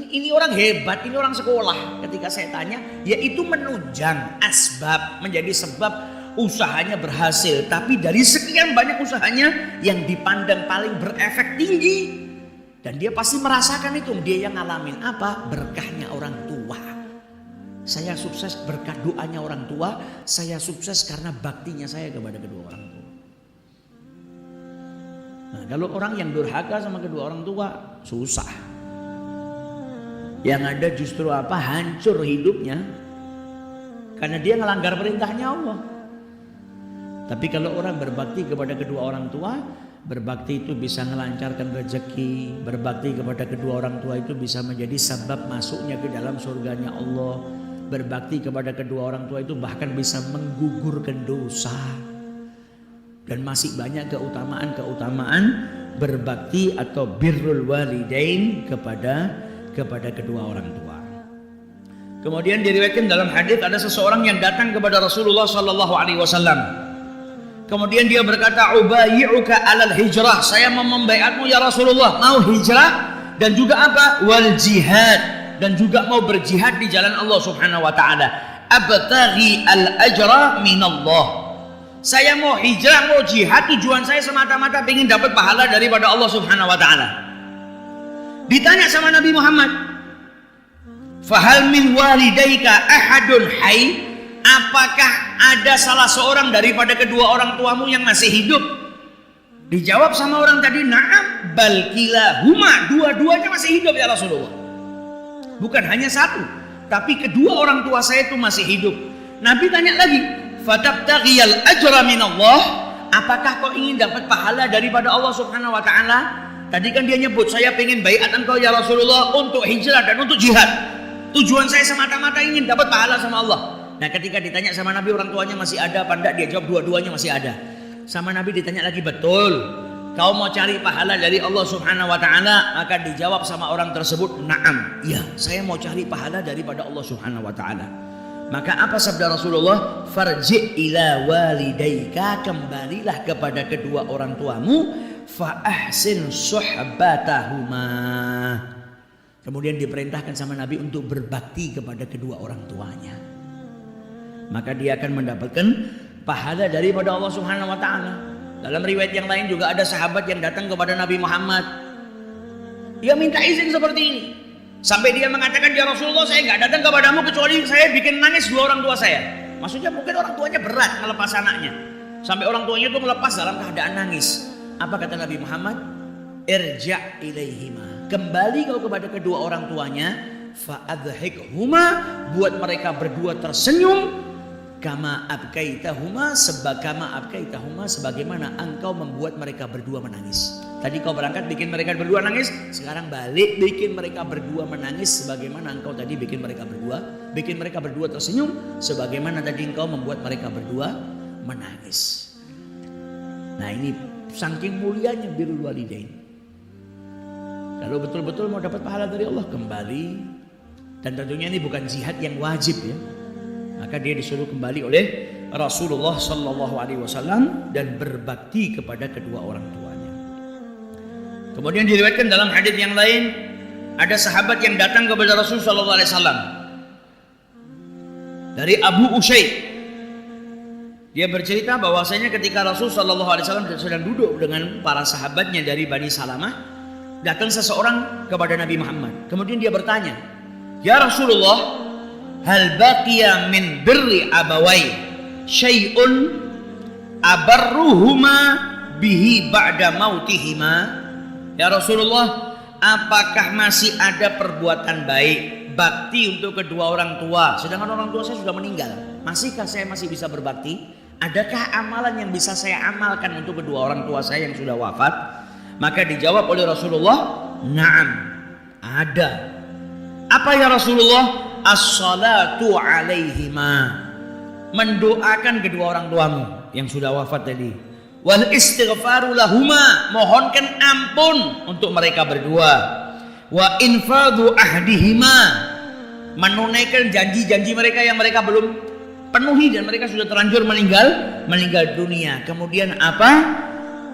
ini orang hebat, ini orang sekolah. Ketika saya tanya, ya itu menunjang asbab, menjadi sebab usahanya berhasil. Tapi dari sekian banyak usahanya yang dipandang paling berefek tinggi, dan dia pasti merasakan itu, dia yang ngalamin apa? Berkahnya orang tua. Saya sukses berkat doanya orang tua, saya sukses karena baktinya saya kepada kedua orang tua. Nah, kalau orang yang durhaka sama kedua orang tua, susah. Yang ada justru apa? Hancur hidupnya. Karena dia ngelanggar perintahnya Allah. Tapi kalau orang berbakti kepada kedua orang tua, berbakti itu bisa melancarkan rezeki. Berbakti kepada kedua orang tua itu bisa menjadi sebab masuknya ke dalam surganya Allah. Berbakti kepada kedua orang tua itu bahkan bisa menggugurkan dosa. Dan masih banyak keutamaan berbakti atau birrul walidain kepada kedua orang tua. Kemudian diriwayatkan dalam hadis ada seseorang yang datang kepada Rasulullah sallallahu alaihi wasallam. Kemudian dia berkata, "Ubayyi'uka 'alal hijrah." Saya mau membaiatmu ya Rasulullah, mau hijrah dan juga apa? Wal jihad, dan juga mau berjihad di jalan Allah Subhanahu wa taala. Abtaghi al-ajra minallah. Saya mau hijrah, mau jihad, tujuan saya semata-mata ingin dapat pahala daripada Allah Subhanahu wa taala. Ditanya sama Nabi Muhammad, "Fahal min walidaika ahadun hayy?" apakah ada salah seorang daripada kedua orang tuamu yang masih hidup? Dijawab sama orang tadi, na'am bal kilahuma, dua-duanya masih hidup ya Rasulullah. Bukan hanya satu, tapi kedua orang tua saya itu masih hidup. Nabi tanya lagi, fatabtaghiyal ajra minallah, apakah kau ingin dapat pahala daripada Allah Subhanahu wa taala? Tadi kan dia nyebut, saya pengen baiat engkau ya Rasulullah untuk hijrah dan untuk jihad. Tujuan saya semata-mata ingin dapat pahala sama Allah. Nah, ketika ditanya sama Nabi orang tuanya masih ada apa enggak, dia jawab dua-duanya masih ada. Sama Nabi ditanya lagi, betul kau mau cari pahala dari Allah Subhanahu wa taala? Maka dijawab sama orang tersebut, na'am, iya, saya mau cari pahala daripada Allah Subhanahu wa taala. Maka apa sabda Rasulullah? Farji' ila walidaika, kembalilah kepada kedua orang tuamu, fa ahsin suhbatahuma. Kemudian diperintahkan sama Nabi untuk berbakti kepada kedua orang tuanya. Maka dia akan mendapatkan pahala daripada Allah Subhanahu wa taala. Dalam riwayat yang lain juga ada sahabat yang datang kepada Nabi Muhammad. Dia minta izin seperti ini. Sampai dia mengatakan, ya Rasulullah, saya enggak datang kepadamu kecuali saya bikin nangis dua orang tua saya. Maksudnya mungkin orang tuanya berat melepas anaknya. Sampai orang tuanya itu melepas dalam keadaan nangis. Apa kata Nabi Muhammad? Irja' ilaihima. Kembali kau kepada kedua orang tuanya, fa'adhikhuma, buat mereka berdua tersenyum, kama abkaitahuma, sebagaimana engkau membuat mereka berdua menangis. Tadi kau berangkat bikin mereka berdua nangis, sekarang balik bikin mereka berdua menangis sebagaimana engkau tadi bikin mereka berdua tersenyum sebagaimana tadi engkau membuat mereka berdua menangis. Nah, ini saking mulianya birrul walidain. Kalau betul-betul mau dapat pahala dari Allah, kembali, dan tentunya ini bukan jihad yang wajib ya. Maka dia disuruh kembali oleh Rasulullah Sallallahu Alaihi Wasallam dan berbakti kepada kedua orang tuanya. Kemudian diriwayatkan dalam hadis yang lain, ada sahabat yang datang kepada Rasul Sallallahu Alaihi Wasallam dari Abu Usaid. Dia bercerita bahwasanya ketika Rasul Sallallahu Alaihi Wasallam sedang duduk dengan para sahabatnya dari Bani Salamah, datang seseorang kepada Nabi Muhammad. Kemudian dia bertanya, ya Rasulullah, hal baqiya min birri abawai syai'un abarruhuma bihi ba'da mautihima? Ya Rasulullah, apakah masih ada perbuatan baik, bakti untuk kedua orang tua sedangkan orang tua saya sudah meninggal? Masihkah saya masih bisa berbakti? Adakah amalan yang bisa saya amalkan untuk kedua orang tua saya yang sudah wafat? Maka dijawab oleh Rasulullah, na'am, ada. Apa ya Rasulullah? As-salatu alaihima, mendoakan kedua orang tuamu yang sudah wafat tadi. Wal istighfaru lahuma, mohonkan ampun untuk mereka berdua. Wa infadhu ahdihima, menunaikan janji-janji mereka yang mereka belum penuhi dan mereka sudah terlanjur meninggal dunia. Kemudian apa?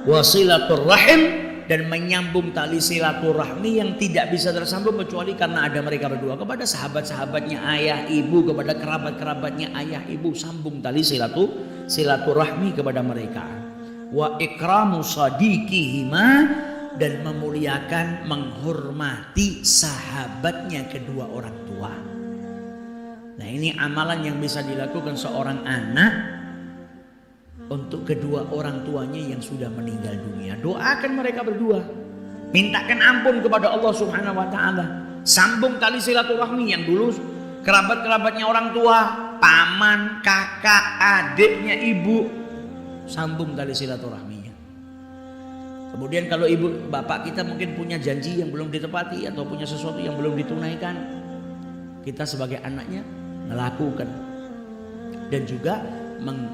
Wasilatur rahim, dan menyambung tali silaturahmi yang tidak bisa tersambung kecuali karena ada mereka berdua. Kepada sahabat-sahabatnya ayah ibu, kepada kerabat-kerabatnya ayah ibu, sambung tali silaturahmi kepada mereka. Wa ikramu sadiqihima, dan memuliakan, menghormati sahabatnya kedua orang tua. Nah, ini amalan yang bisa dilakukan seorang anak untuk kedua orang tuanya yang sudah meninggal dunia. Doakan mereka berdua, mintakan ampun kepada Allah Subhanahu wa taala, sambung tali silaturahmi yang dulu kerabat-kerabatnya orang tua, paman, kakak, adiknya ibu, sambung tali silaturahminya. Kemudian kalau ibu bapak kita mungkin punya janji yang belum ditepati atau punya sesuatu yang belum ditunaikan, kita sebagai anaknya melakukan dan juga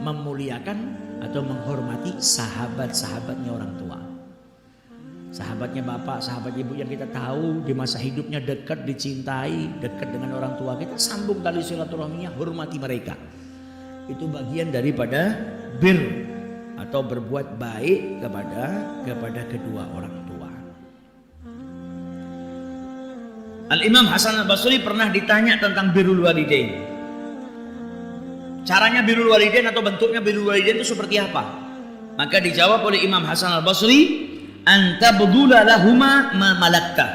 memuliakan atau menghormati sahabat-sahabatnya orang tua. Sahabatnya bapak, sahabat ibu yang kita tahu di masa hidupnya dekat, dicintai, dekat dengan orang tua kita, sambung tali silaturahminya, hormati mereka. Itu bagian daripada bir atau berbuat baik kepada kedua orang tua. Al-Imam Hasan Al-Basri pernah ditanya tentang birrul walidain. Caranya birrul walidain atau bentuknya birrul walidain itu seperti apa? Maka dijawab oleh Imam Hasan Al-Basri, anta budula lahuma ma malakta.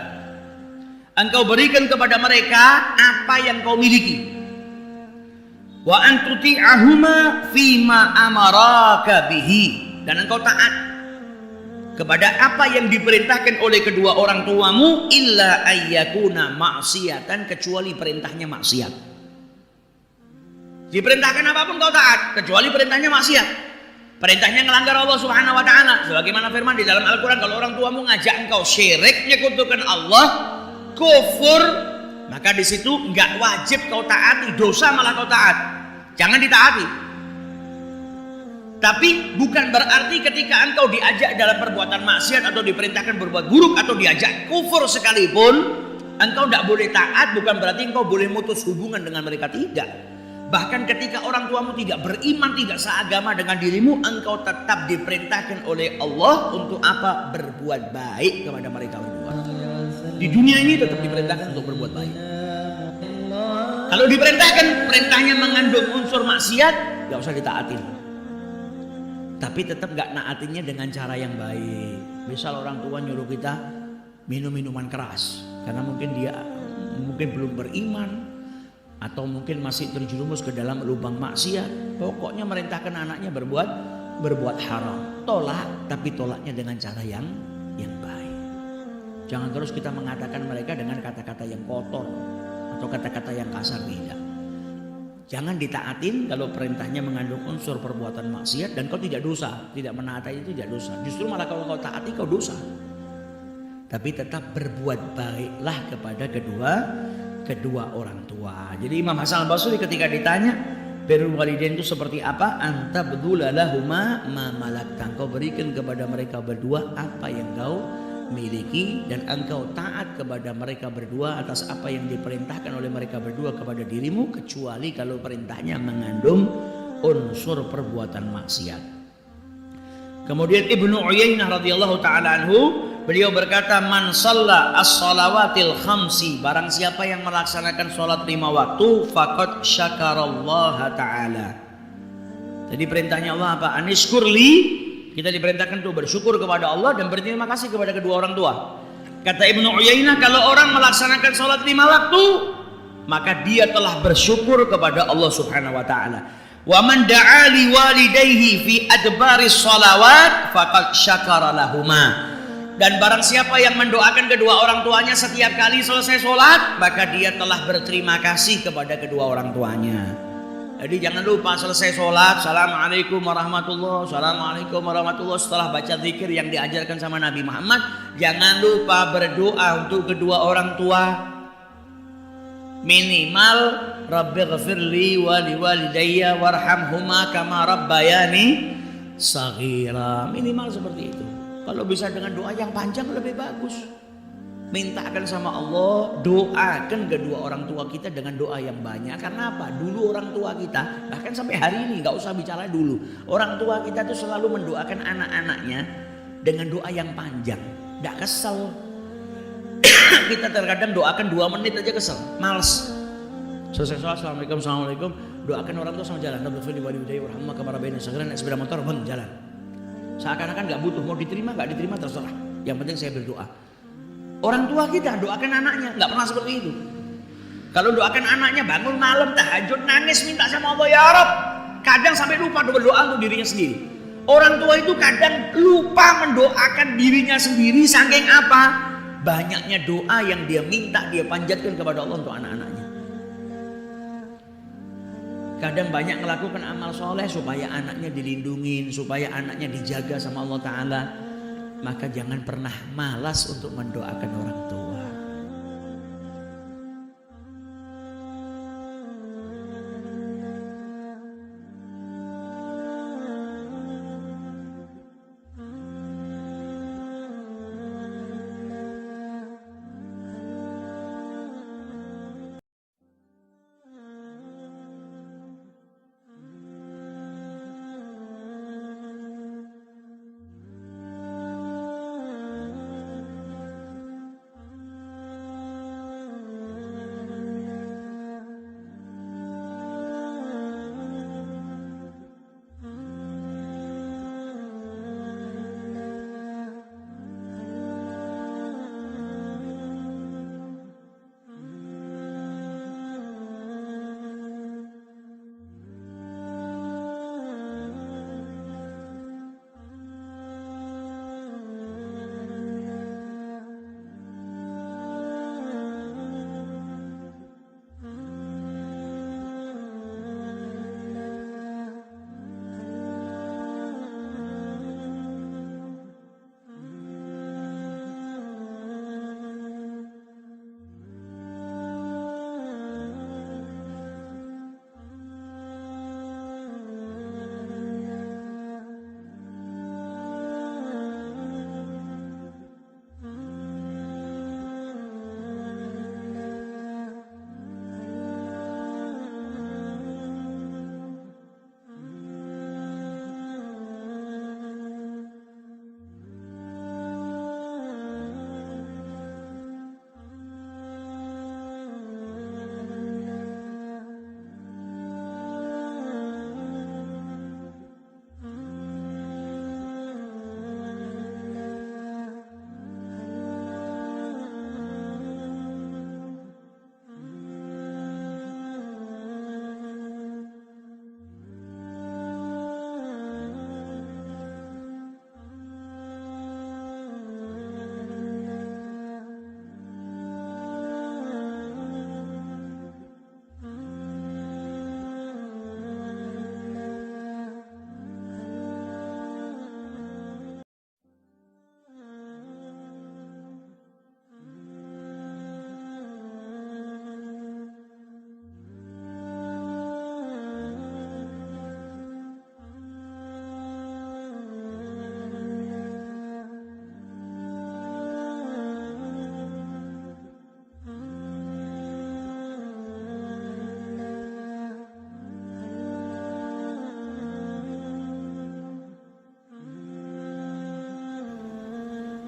Engkau berikan kepada mereka apa yang kau miliki. Wa an tuti'ahuma fima amaraka bihi, dan engkau taat kepada apa yang diperintahkan oleh kedua orang tuamu, illa ayyakuna ma'siyatan, kecuali perintahnya maksiat. Diperintahkan apapun kau taat, kecuali perintahnya maksiat. Perintahnya melanggar Allah Subhanahu wa taala, sebagaimana firman di dalam Al-Qur'an, kalau orang tuamu ngajak engkau syirik, menyekutukan Allah, kufur, maka di situ enggak wajib kau taati, dosa malah kau taat. Jangan ditaati. Tapi bukan berarti ketika engkau diajak dalam perbuatan maksiat atau diperintahkan berbuat buruk atau diajak kufur sekalipun, engkau tidak boleh taat, bukan berarti engkau boleh mutus hubungan dengan mereka, tidak. Bahkan ketika orang tuamu tidak beriman, tidak seagama dengan dirimu, engkau tetap diperintahkan oleh Allah untuk apa? Berbuat baik kepada mereka berdua. Di dunia ini tetap diperintahkan untuk berbuat baik. Kalau diperintahkan, perintahnya mengandung unsur maksiat, gak usah ditaatin. Tapi tetap gak naatinya dengan cara yang baik. Misal orang tua nyuruh kita minum minuman keras, karena mungkin dia belum beriman, atau mungkin masih terjerumus ke dalam lubang maksiat. Pokoknya merintahkan anaknya berbuat haram. Tolak, tapi tolaknya dengan cara yang baik. Jangan terus kita mengatakan mereka dengan kata-kata yang kotor atau kata-kata yang kasar, tidak. Jangan ditaatin kalau perintahnya mengandung unsur perbuatan maksiat dan kau tidak dosa. Tidak menaati itu tidak dosa. Justru malah kalau kau taati kau dosa. Tapi tetap berbuat baiklah kepada kedua orang tua. Jadi Imam Hasan Al-Basri ketika ditanya birrul walidain itu seperti apa, anta badzulahuma ma malakta, kau berikan kepada mereka berdua apa yang kau miliki, dan engkau taat kepada mereka berdua atas apa yang diperintahkan oleh mereka berdua kepada dirimu, kecuali kalau perintahnya mengandung unsur perbuatan maksiat. Kemudian Ibnu Uyainah radhiyallahu taala anhu, beliau berkata, man shalla as-shalawatil khamsi, barang siapa yang melaksanakan sholat 5 waktu, faqad syakarallaha ta'ala. Jadi perintahnya Allah apa? Anishkurli, kita diperintahkan untuk bersyukur kepada Allah dan berterima kasih kepada kedua orang tua. Kata Ibnu Uyainah, kalau orang melaksanakan sholat 5 waktu, maka dia telah bersyukur kepada Allah Subhanahu wa taala. Wa man da'a li walidayhi fi adbaris sholawat faqad syakara lahuma. Dan barang siapa yang mendoakan kedua orang tuanya setiap kali selesai sholat, maka dia telah berterima kasih kepada kedua orang tuanya. Jadi jangan lupa selesai sholat, assalamualaikum warahmatullahi wabarakatuh, assalamualaikum warahmatullahi wabarakatuh. Setelah baca zikir yang diajarkan sama Nabi Muhammad, jangan lupa berdoa untuk kedua orang tua. Minimal rabbighfirli wa liwalidayya warhamhuma kama rabbayani shaghira. Minimal seperti itu. Kalau bisa dengan doa yang panjang lebih bagus. Mintakan sama Allah, doakan kedua orang tua kita dengan doa yang banyak. Karena apa? Dulu orang tua kita, bahkan sampai hari ini, gak usah bicara dulu, orang tua kita tuh selalu mendoakan anak-anaknya dengan doa yang panjang. Gak kesel. Kita terkadang doakan 2 menit aja kesel, males. Selesai sholat, assalamualaikum, doakan orang tua sama jalan. Naik sepeda motor, jalan. Seakan-akan gak butuh, mau diterima gak diterima terserah. Yang penting saya berdoa. Orang tua kita doakan anaknya nggak pernah seperti itu. Kalau doakan anaknya bangun malam tahajud nangis minta sama Allah, ya Rabb, kadang sampai lupa berdoa untuk dirinya sendiri. Orang tua itu kadang lupa mendoakan dirinya sendiri, saking apa? Banyaknya doa yang dia minta, dia panjatkan kepada Allah untuk anak-anaknya. Kadang banyak melakukan amal soleh supaya anaknya dilindungi, supaya anaknya dijaga sama Allah Ta'ala. Maka jangan pernah malas untuk mendoakan orang tua.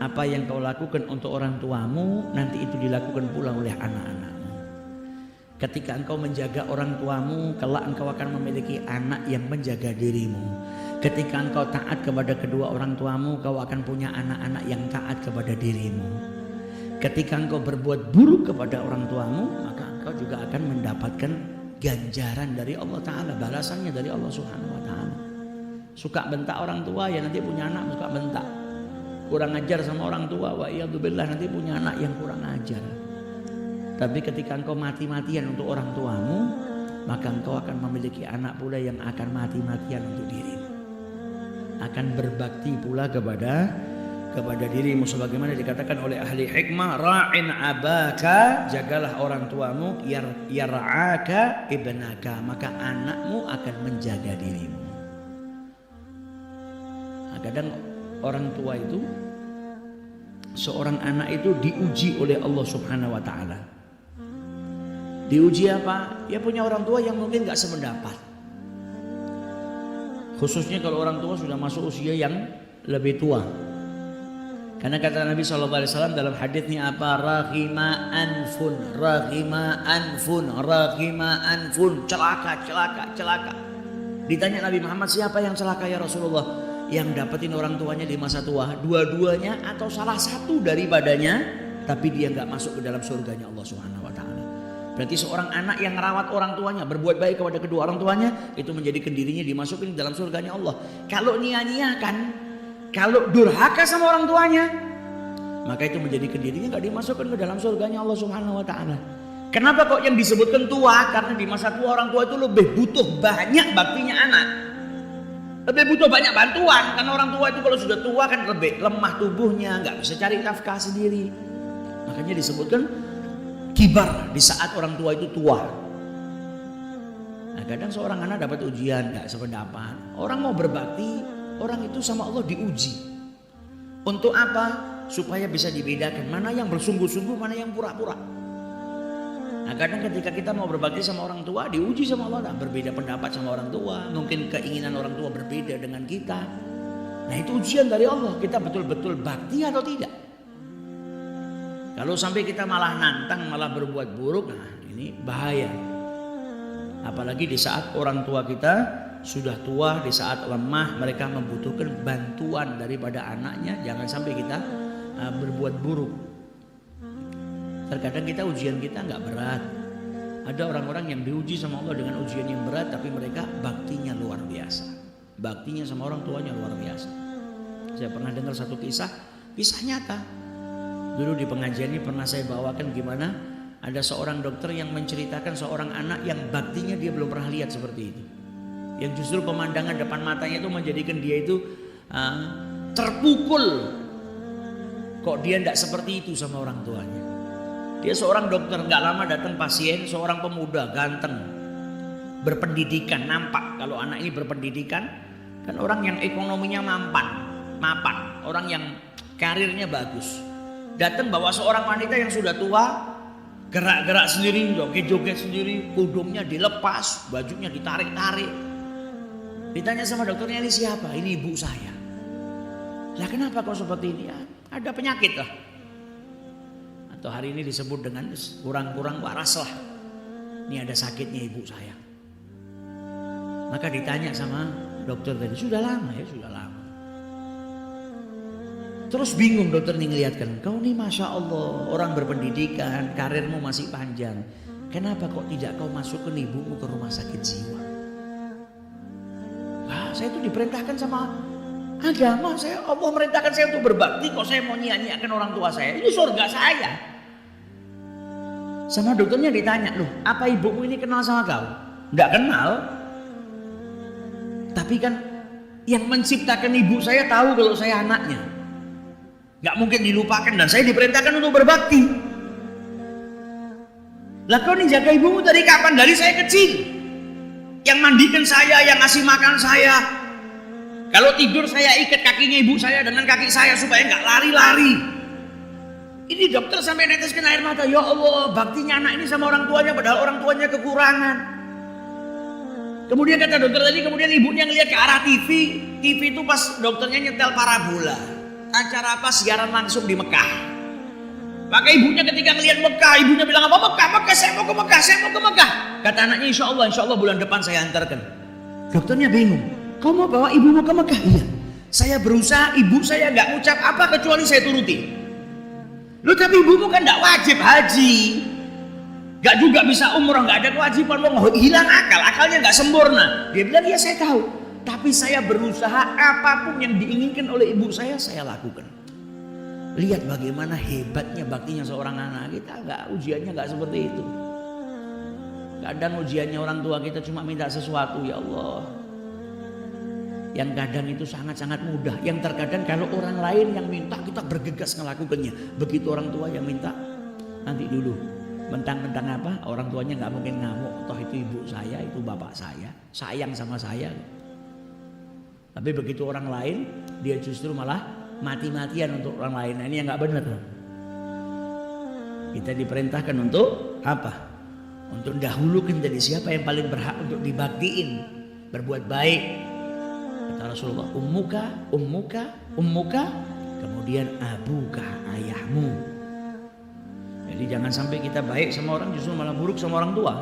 Apa yang kau lakukan untuk orang tuamu, nanti itu dilakukan pula oleh anak-anakmu. Ketika engkau menjaga orang tuamu, kelak engkau akan memiliki anak yang menjaga dirimu. Ketika engkau taat kepada kedua orang tuamu, kau akan punya anak-anak yang taat kepada dirimu. Ketika engkau berbuat buruk kepada orang tuamu, maka engkau juga akan mendapatkan ganjaran dari Allah Ta'ala, balasannya dari Allah Subhanahu Wa Ta'ala. Suka bentak orang tua, ya nanti punya anak suka bentak. Kurang ajar sama orang tua, wa iyadzubillah, nanti punya anak yang kurang ajar. Tapi ketika engkau mati-matian untuk orang tuamu, maka engkau akan memiliki anak pula yang akan mati-matian untuk dirimu. Akan berbakti pula kepada dirimu, sebagaimana dikatakan oleh ahli hikmah, ra'in abaka, jagalah orang tuamu, yar'aka ibnaka, maka anakmu akan menjaga dirimu. Nah, kadang orang tua itu, seorang anak itu diuji oleh Allah Subhanahu Wa Ta'ala. Diuji apa? Ya punya orang tua yang mungkin gak sependapat. Khususnya kalau orang tua sudah masuk usia yang lebih tua. Karena kata Nabi SAW dalam hadisnya apa? Rahima anfun, celaka. Ditanya Nabi Muhammad, siapa yang celaka ya Rasulullah? Yang dapetin orang tuanya di masa tua, dua-duanya atau salah satu daripadanya, tapi dia nggak masuk ke dalam surganya Allah Subhanahu Wa Ta'ala. Berarti seorang anak yang merawat orang tuanya, berbuat baik kepada kedua orang tuanya, itu menjadikan dirinya dimasukin dalam surganya Allah. Kalau nia-niakan, kalau durhaka sama orang tuanya, maka itu menjadikan dirinya nggak dimasukkan ke dalam surganya Allah Subhanahu Wa Ta'ala. Kenapa kok yang disebutkan tua? Karena di masa tua orang tua itu lebih butuh banyak baktinya anak. Lebih butuh banyak bantuan, karena orang tua itu kalau sudah tua kan lebih lemah tubuhnya, nggak bisa cari nafkah sendiri. Makanya disebutkan kibar di saat orang tua itu tua. Nah, kadang seorang anak dapat ujian nggak sependapat. Orang mau berbakti, orang itu sama Allah diuji. Untuk apa? Supaya bisa dibedakan mana yang bersungguh-sungguh, mana yang pura-pura. Nah, kadang ketika kita mau berbakti sama orang tua, diuji sama Allah, berbeda pendapat sama orang tua, mungkin keinginan orang tua berbeda dengan kita. Nah, itu ujian dari Allah, kita betul-betul bakti atau tidak. Kalau sampai kita malah nantang, malah berbuat buruk, nah ini bahaya. Apalagi di saat orang tua kita sudah tua, di saat lemah, mereka membutuhkan bantuan daripada anaknya, jangan sampai kita berbuat buruk. Terkadang kita ujian kita nggak berat. Ada orang-orang yang diuji sama Allah dengan ujian yang berat, tapi mereka baktinya luar biasa. Baktinya sama orang tuanya luar biasa. Saya pernah dengar satu kisah nyata. Dulu di pengajian ini pernah saya bawakan gimana ada seorang dokter yang menceritakan seorang anak yang baktinya dia belum pernah lihat seperti itu. Yang justru pemandangan depan matanya itu menjadikan dia itu terpukul. Kok dia tidak seperti itu sama orang tuanya. Dia seorang dokter, nggak lama datang pasien, seorang pemuda ganteng, berpendidikan, nampak kalau anak ini berpendidikan, kan orang yang ekonominya mapan, orang yang karirnya bagus. Datang bawa seorang wanita yang sudah tua, gerak-gerak sendiri, joget-joget sendiri, kudungnya dilepas, bajunya ditarik-tarik. Ditanya sama dokternya, ini siapa? Ini ibu saya. Lah kenapa kok seperti ini? Ya, ada penyakit lah. Atau hari ini disebut dengan kurang-kurang waras lah. Ini ada sakitnya ibu saya. Maka ditanya sama dokter tadi, sudah lama ya, sudah lama. Terus bingung dokter nih ngeliatkan, kau nih Masya Allah orang berpendidikan, karirmu masih panjang. Kenapa kok tidak kau masukkan ibumu ke rumah sakit jiwa? Wah, saya itu diperintahkan sama agama, Allah merintahkan saya untuk berbakti, kok saya mau nyiak-nyiakan orang tua saya? Ini surga saya. Sama dokternya ditanya, loh apa ibumu ini kenal sama kau? Nggak kenal. Tapi kan yang menciptakan ibu saya tahu kalau saya anaknya. Nggak mungkin dilupakan dan saya diperintahkan untuk berbakti. Lah kau nih jaga ibumu dari kapan? Dari saya kecil. Yang mandikan saya, yang ngasih makan saya. Kalau tidur saya ikat kakinya ibu saya dengan kaki saya supaya nggak lari-lari. Ini dokter sampai neteskan air mata. Ya Allah, baktinya anak ini sama orang tuanya padahal orang tuanya kekurangan. Kemudian kata dokter tadi, kemudian ibunya ngelihat ke arah TV. TV itu pas dokternya nyetel parabola. acara apa, siaran langsung di Mekah. Maka ibunya ketika ngelihat Mekah, ibunya bilang apa? Mekah, saya mau ke Mekah, saya mau ke Mekah. Kata anaknya, insya Allah bulan depan saya antarkan. Dokternya bingung, kau mau bawa ibumu ke Mekah? Iya. Saya berusaha, ibu saya nggak ngucap apa kecuali saya turuti. Loh tapi ibumu kan nggak wajib haji, nggak juga bisa umroh, nggak ada kewajiban, mau hilang akalnya nggak sempurna. Dia bilang, ya saya tahu, tapi saya berusaha apapun yang diinginkan oleh ibu saya lakukan. Lihat bagaimana hebatnya baktinya seorang anak. Kita ujiannya nggak seperti itu. Kadang ujiannya orang tua kita cuma minta sesuatu, ya Allah. Yang kadang itu sangat-sangat mudah. Yang terkadang kalau orang lain yang minta kita bergegas melakukannya. Begitu orang tua yang minta, nanti dulu. Mentang-mentang apa? Orang tuanya nggak mungkin ngamuk. Toh itu ibu saya, itu bapak saya, sayang sama saya. Tapi begitu orang lain, dia justru malah mati-matian untuk orang lain. Nah, ini yang nggak benar. Kita diperintahkan untuk apa? Untuk dahulukan dari siapa yang paling berhak untuk dibaktiin, berbuat baik. Kata Rasulullah, ummuka, kemudian abuka, ayahmu. Jadi jangan sampai kita baik sama orang justru malah buruk sama orang tua.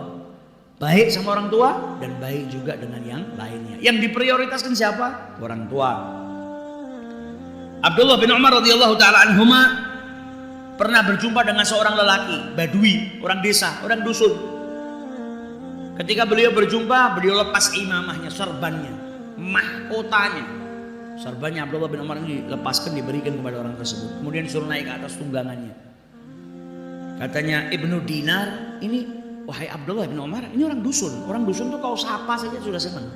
Baik sama orang tua dan baik juga dengan yang lainnya. Yang diprioritaskan siapa? Orang tua. Abdullah bin Umar radhiyallahu taala anhuma pernah berjumpa dengan seorang lelaki Badui, orang desa, orang dusun. Ketika beliau berjumpa, beliau lepas imamahnya, serbannya, mahkotanya. Serbannya Abdullah bin Umar ini dilepaskan, diberikan kepada orang tersebut. Kemudian suruh naik ke atas tunggangannya. Katanya Ibnu Dinar, ini wahai Abdullah bin Umar, ini orang dusun. Orang dusun tuh kau sapa saja sudah senang.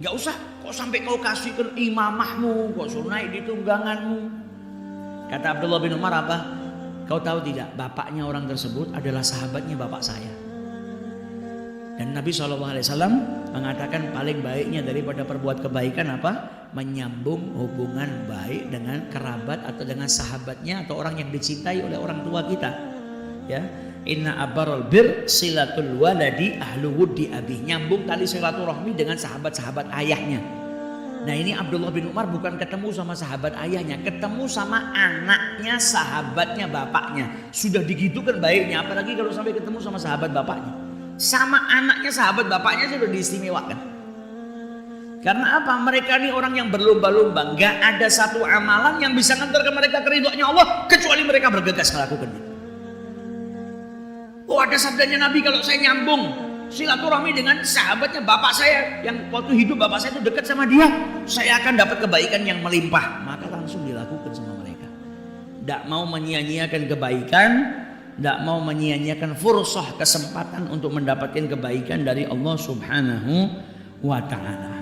Gak usah kok sampai kau kasihkan imamahmu, kau suruh naik di tungganganmu. Kata Abdullah bin Umar apa? Kau tahu tidak, bapaknya orang tersebut adalah sahabatnya bapak saya. Dan Nabi SAW mengatakan paling baiknya daripada perbuat kebaikan apa? Menyambung hubungan baik dengan kerabat atau dengan sahabatnya atau orang yang dicintai oleh orang tua kita. Ya, inna abarul bir silatul waladi ahlu wuddi abih, nyambung tali silaturahmi dengan sahabat-sahabat ayahnya. Nah ini Abdullah bin Umar bukan ketemu sama sahabat ayahnya, ketemu sama anaknya sahabatnya bapaknya. Sudah digitukan baiknya, apalagi kalau sampai ketemu sama sahabat bapaknya. Sama anaknya sahabat bapaknya sudah diistimewakan. Karena apa? Mereka ini orang yang berlomba-lomba, gak ada satu amalan yang bisa ngantarkan mereka ke ridhonya Allah kecuali mereka bergegas melakukannya. Oh ada sabdanya Nabi, kalau saya nyambung silaturahmi dengan sahabatnya bapak saya yang waktu hidup bapak saya itu dekat sama dia, saya akan dapat kebaikan yang melimpah. Maka langsung dilakukan sama mereka. Tidak mau menyia-nyiakan kebaikan, tidak mau menyia-nyiakan fursah, kesempatan untuk mendapatkan kebaikan dari Allah Subhanahu wa Ta'ala.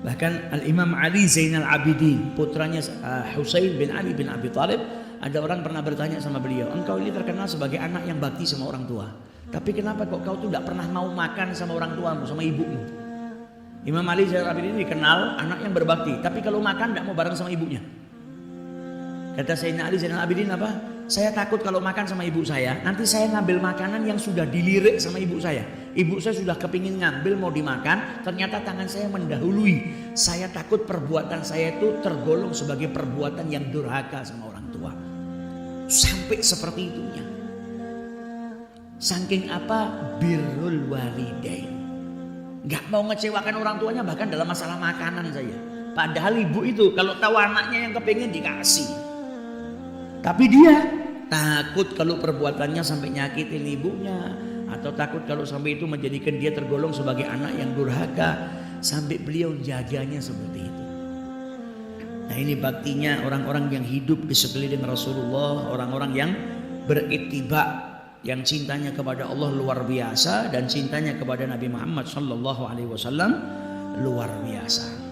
Bahkan Al-Imam Ali Zainal Abidin, putranya Husain bin Ali bin Abi Thalib, ada orang pernah bertanya sama beliau, engkau ini terkenal sebagai anak yang bakti sama orang tua, tapi kenapa kok kau tuh tidak pernah mau makan sama orang tuamu, sama ibumu? Imam Ali Zainal Abidin ini dikenal anak yang berbakti, tapi kalau makan tidak mau bareng sama ibunya. Kata Sayyidina Ali Zainal Abidin apa? Saya takut kalau makan sama ibu saya, nanti saya ngambil makanan yang sudah dilirik sama ibu saya. Ibu saya sudah kepingin ngambil mau dimakan, ternyata tangan saya mendahului. Saya takut perbuatan saya itu tergolong sebagai perbuatan yang durhaka sama orang tua. Sampai seperti itunya. Saking apa? Birrul walidain. Gak mau ngecewakan orang tuanya bahkan dalam masalah makanan saja. Padahal ibu itu kalau tahu anaknya yang kepingin dikasih. Tapi dia takut kalau perbuatannya sampai nyakitin ibunya, atau takut kalau sampai itu menjadikan dia tergolong sebagai anak yang durhaka, sampai beliau jaganya seperti itu. Nah ini baktinya orang-orang yang hidup di sekeliling Rasulullah, orang-orang yang berittiba, yang cintanya kepada Allah luar biasa dan cintanya kepada Nabi Muhammad SAW luar biasa.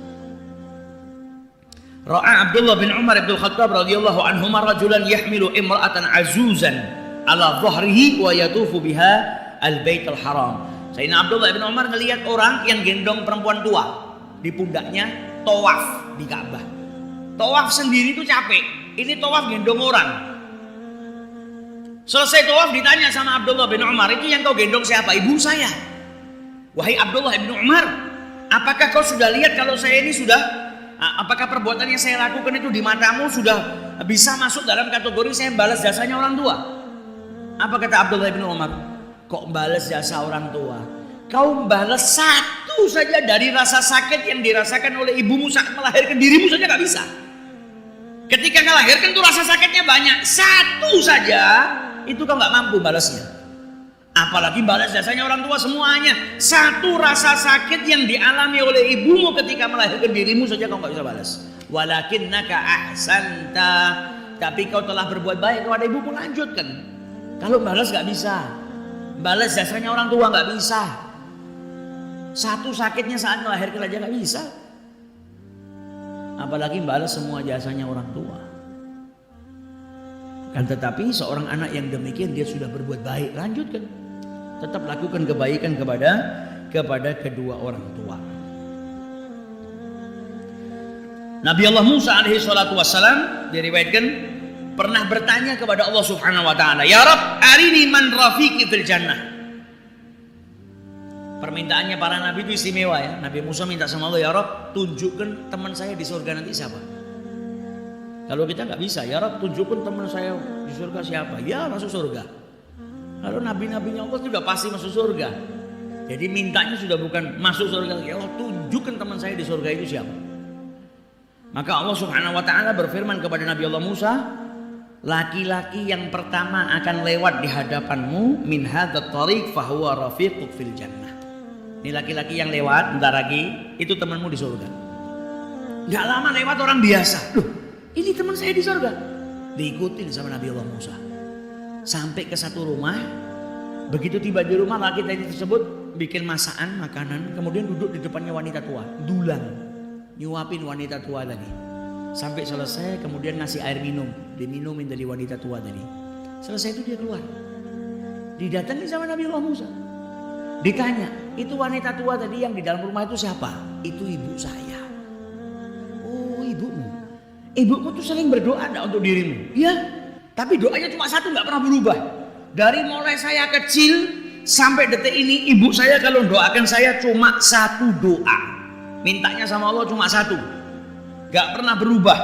Ra'a Abdullah bin Umar bin Khattab radhiyallahu anhuma rajulan yahmilu imra'atan azuzan ala dhahrihi wa yatufu biha al-baitul haram. Sayyidina Abdullah bin Umar melihat orang yang gendong perempuan tua di pundaknya tawaf di Ka'bah. Tawaf sendiri itu capek, ini tawaf gendong orang. Selesai tawaf ditanya sama Abdullah bin Umar, itu yang kau gendong siapa? Ibu saya. Wahai Abdullah bin Umar, apakah kau sudah lihat kalau saya ini sudah Apakah perbuatan yang saya lakukan itu di matamu sudah bisa masuk dalam kategori saya balas jasanya orang tua? Apa kata Abdullah bin Umar? Kok balas jasa orang tua? Kau balas satu saja dari rasa sakit yang dirasakan oleh ibumu saat melahirkan dirimu saja gak bisa. Ketika melahirkan tuh rasa sakitnya banyak, satu saja itu kau gak mampu balasnya. Apalagi balas jasanya orang tua semuanya. Satu rasa sakit yang dialami oleh ibumu ketika melahirkan dirimu saja kau gak bisa balas. Walakinnaka ahsanta, tapi kau telah berbuat baik kepada ibumu, lanjutkan. Kalau balas gak bisa, balas jasanya orang tua gak bisa. Satu sakitnya saat melahirkan aja gak bisa, apalagi balas semua jasanya orang tua. Kan tetapi seorang anak yang demikian dia sudah berbuat baik, lanjutkan. Tetap lakukan kebaikan kepada kedua orang tua. Nabi Allah Musa alaihi salatu wassalam diriwayatkan pernah bertanya kepada Allah Subhanahu wa taala, "Ya Rabb, arini man rafiqi fil jannah." Permintaannya para nabi itu istimewa ya. Nabi Musa minta sama Allah, "Ya Rabb, tunjukkan teman saya di surga nanti siapa?" Kalau kita nggak bisa, "Ya Rabb, tunjukkan teman saya di surga siapa?" Ya masuk surga. Kalau nabi-nabinya Allah sudah pasti masuk surga. Jadi mintanya sudah bukan masuk surga, ya Allah tunjukkan teman saya di surga itu siapa. Maka Allah Subhanahu wa taala berfirman kepada Nabi Allah Musa, laki-laki yang pertama akan lewat di hadapanmu min hadzal tariq fa huwa rafiquk fil jannah. Ini laki-laki yang lewat bentar lagi itu temanmu di surga. Enggak lama lewat orang biasa. Loh, ini teman saya di surga. Diikutin sama Nabi Allah Musa. Sampai ke satu rumah. Begitu tiba di rumah, laki tadi tersebut bikin masakan makanan, kemudian duduk di depannya wanita tua, dulang, nyuapin wanita tua tadi. Sampai selesai, kemudian ngasih air minum, diminumin dari wanita tua tadi. Selesai itu dia keluar. Didatangi sama Nabi Allah Musa. Ditanya, itu wanita tua tadi yang di dalam rumah itu siapa? Itu ibu saya. Oh, ibumu. Ibumu tuh sering berdoa enggak untuk dirimu? Iya. Tapi doanya cuma satu, nggak pernah berubah. Dari mulai saya kecil sampai detik ini, ibu saya kalau doakan saya cuma satu doa. Mintanya sama Allah cuma satu, nggak pernah berubah.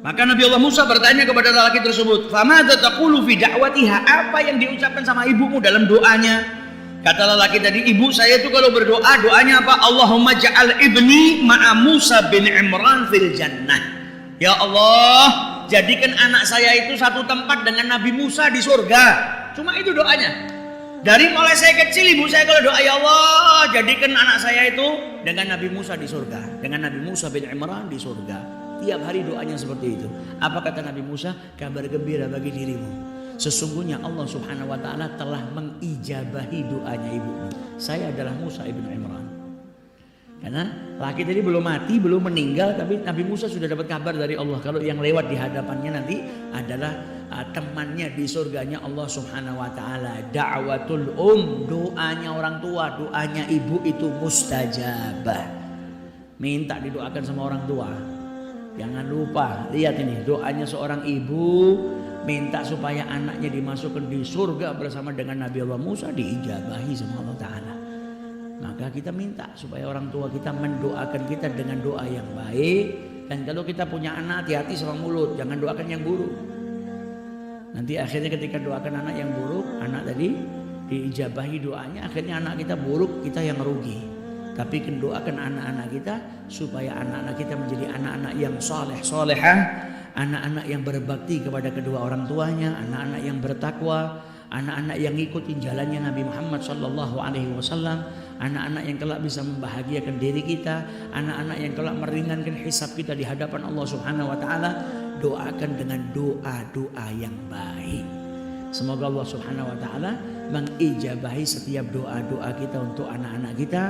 Maka Nabi Allah Musa bertanya kepada lelaki tersebut, "Famadza taqulu fi da'watiha?" Apa yang diucapkan sama ibumu dalam doanya? Kata lelaki tadi, ibu saya itu kalau berdoa, doanya apa? Allahumma ja'al ibni ma'a Musa bin Imran fil jannah. Ya Allah, jadikan anak saya itu satu tempat dengan Nabi Musa di surga. Cuma itu doanya. Dari mulai saya kecil, ibu saya kalau doa, "Ya Allah, jadikan anak saya itu dengan Nabi Musa di surga, dengan Nabi Musa bin Imran di surga." Tiap hari doanya seperti itu. Apa kata Nabi Musa? Kabar gembira bagi dirimu, sesungguhnya Allah Subhanahu wa taala telah mengijabahi doanya ibumu. Saya adalah Musa ibn Imran. Karena laki tadi belum mati, belum meninggal, tapi Nabi Musa sudah dapat kabar dari Allah kalau yang lewat di hadapannya nanti adalah temannya di surganya Allah Subhanahu wa taala. Da'watul doanya orang tua, doanya ibu itu mustajabah. Minta didoakan sama orang tua. Jangan lupa, lihat ini doanya seorang ibu minta supaya anaknya dimasukkan di surga bersama dengan Nabi Allah Musa, diijabahi sama Allah taala. Maka kita minta supaya orang tua kita mendoakan kita dengan doa yang baik. Dan kalau kita punya anak, hati-hati sama mulut, jangan doakan yang buruk. Nanti akhirnya ketika doakan anak yang buruk, anak tadi diijabahi doanya, akhirnya anak kita buruk, kita yang rugi. Tapi doakan anak-anak kita supaya anak-anak kita menjadi anak-anak yang soleh, solehah, anak-anak yang berbakti kepada kedua orang tuanya, anak-anak yang bertakwa, anak-anak yang ngikutin jalannya Nabi Muhammad sallallahu alaihi wasallam, anak-anak yang kelak bisa membahagiakan diri kita, anak-anak yang kelak meringankan hisab kita di hadapan Allah Subhanahu wa taala. Doakan dengan doa-doa yang baik. Semoga Allah Subhanahu wa taala mengijabahi setiap doa-doa kita untuk anak-anak kita.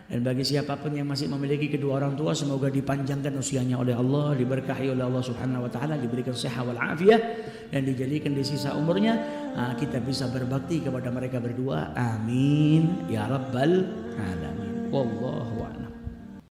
Dan bagi siapapun yang masih memiliki kedua orang tua, semoga dipanjangkan usianya oleh Allah, diberkahi oleh Allah Subhanahu wa taala, diberikan sehat wal afiyah, dan dijadikan di sisa umurnya kita bisa berbakti kepada mereka berdua. Amin ya rabbal alamin. Wallahu a'lam.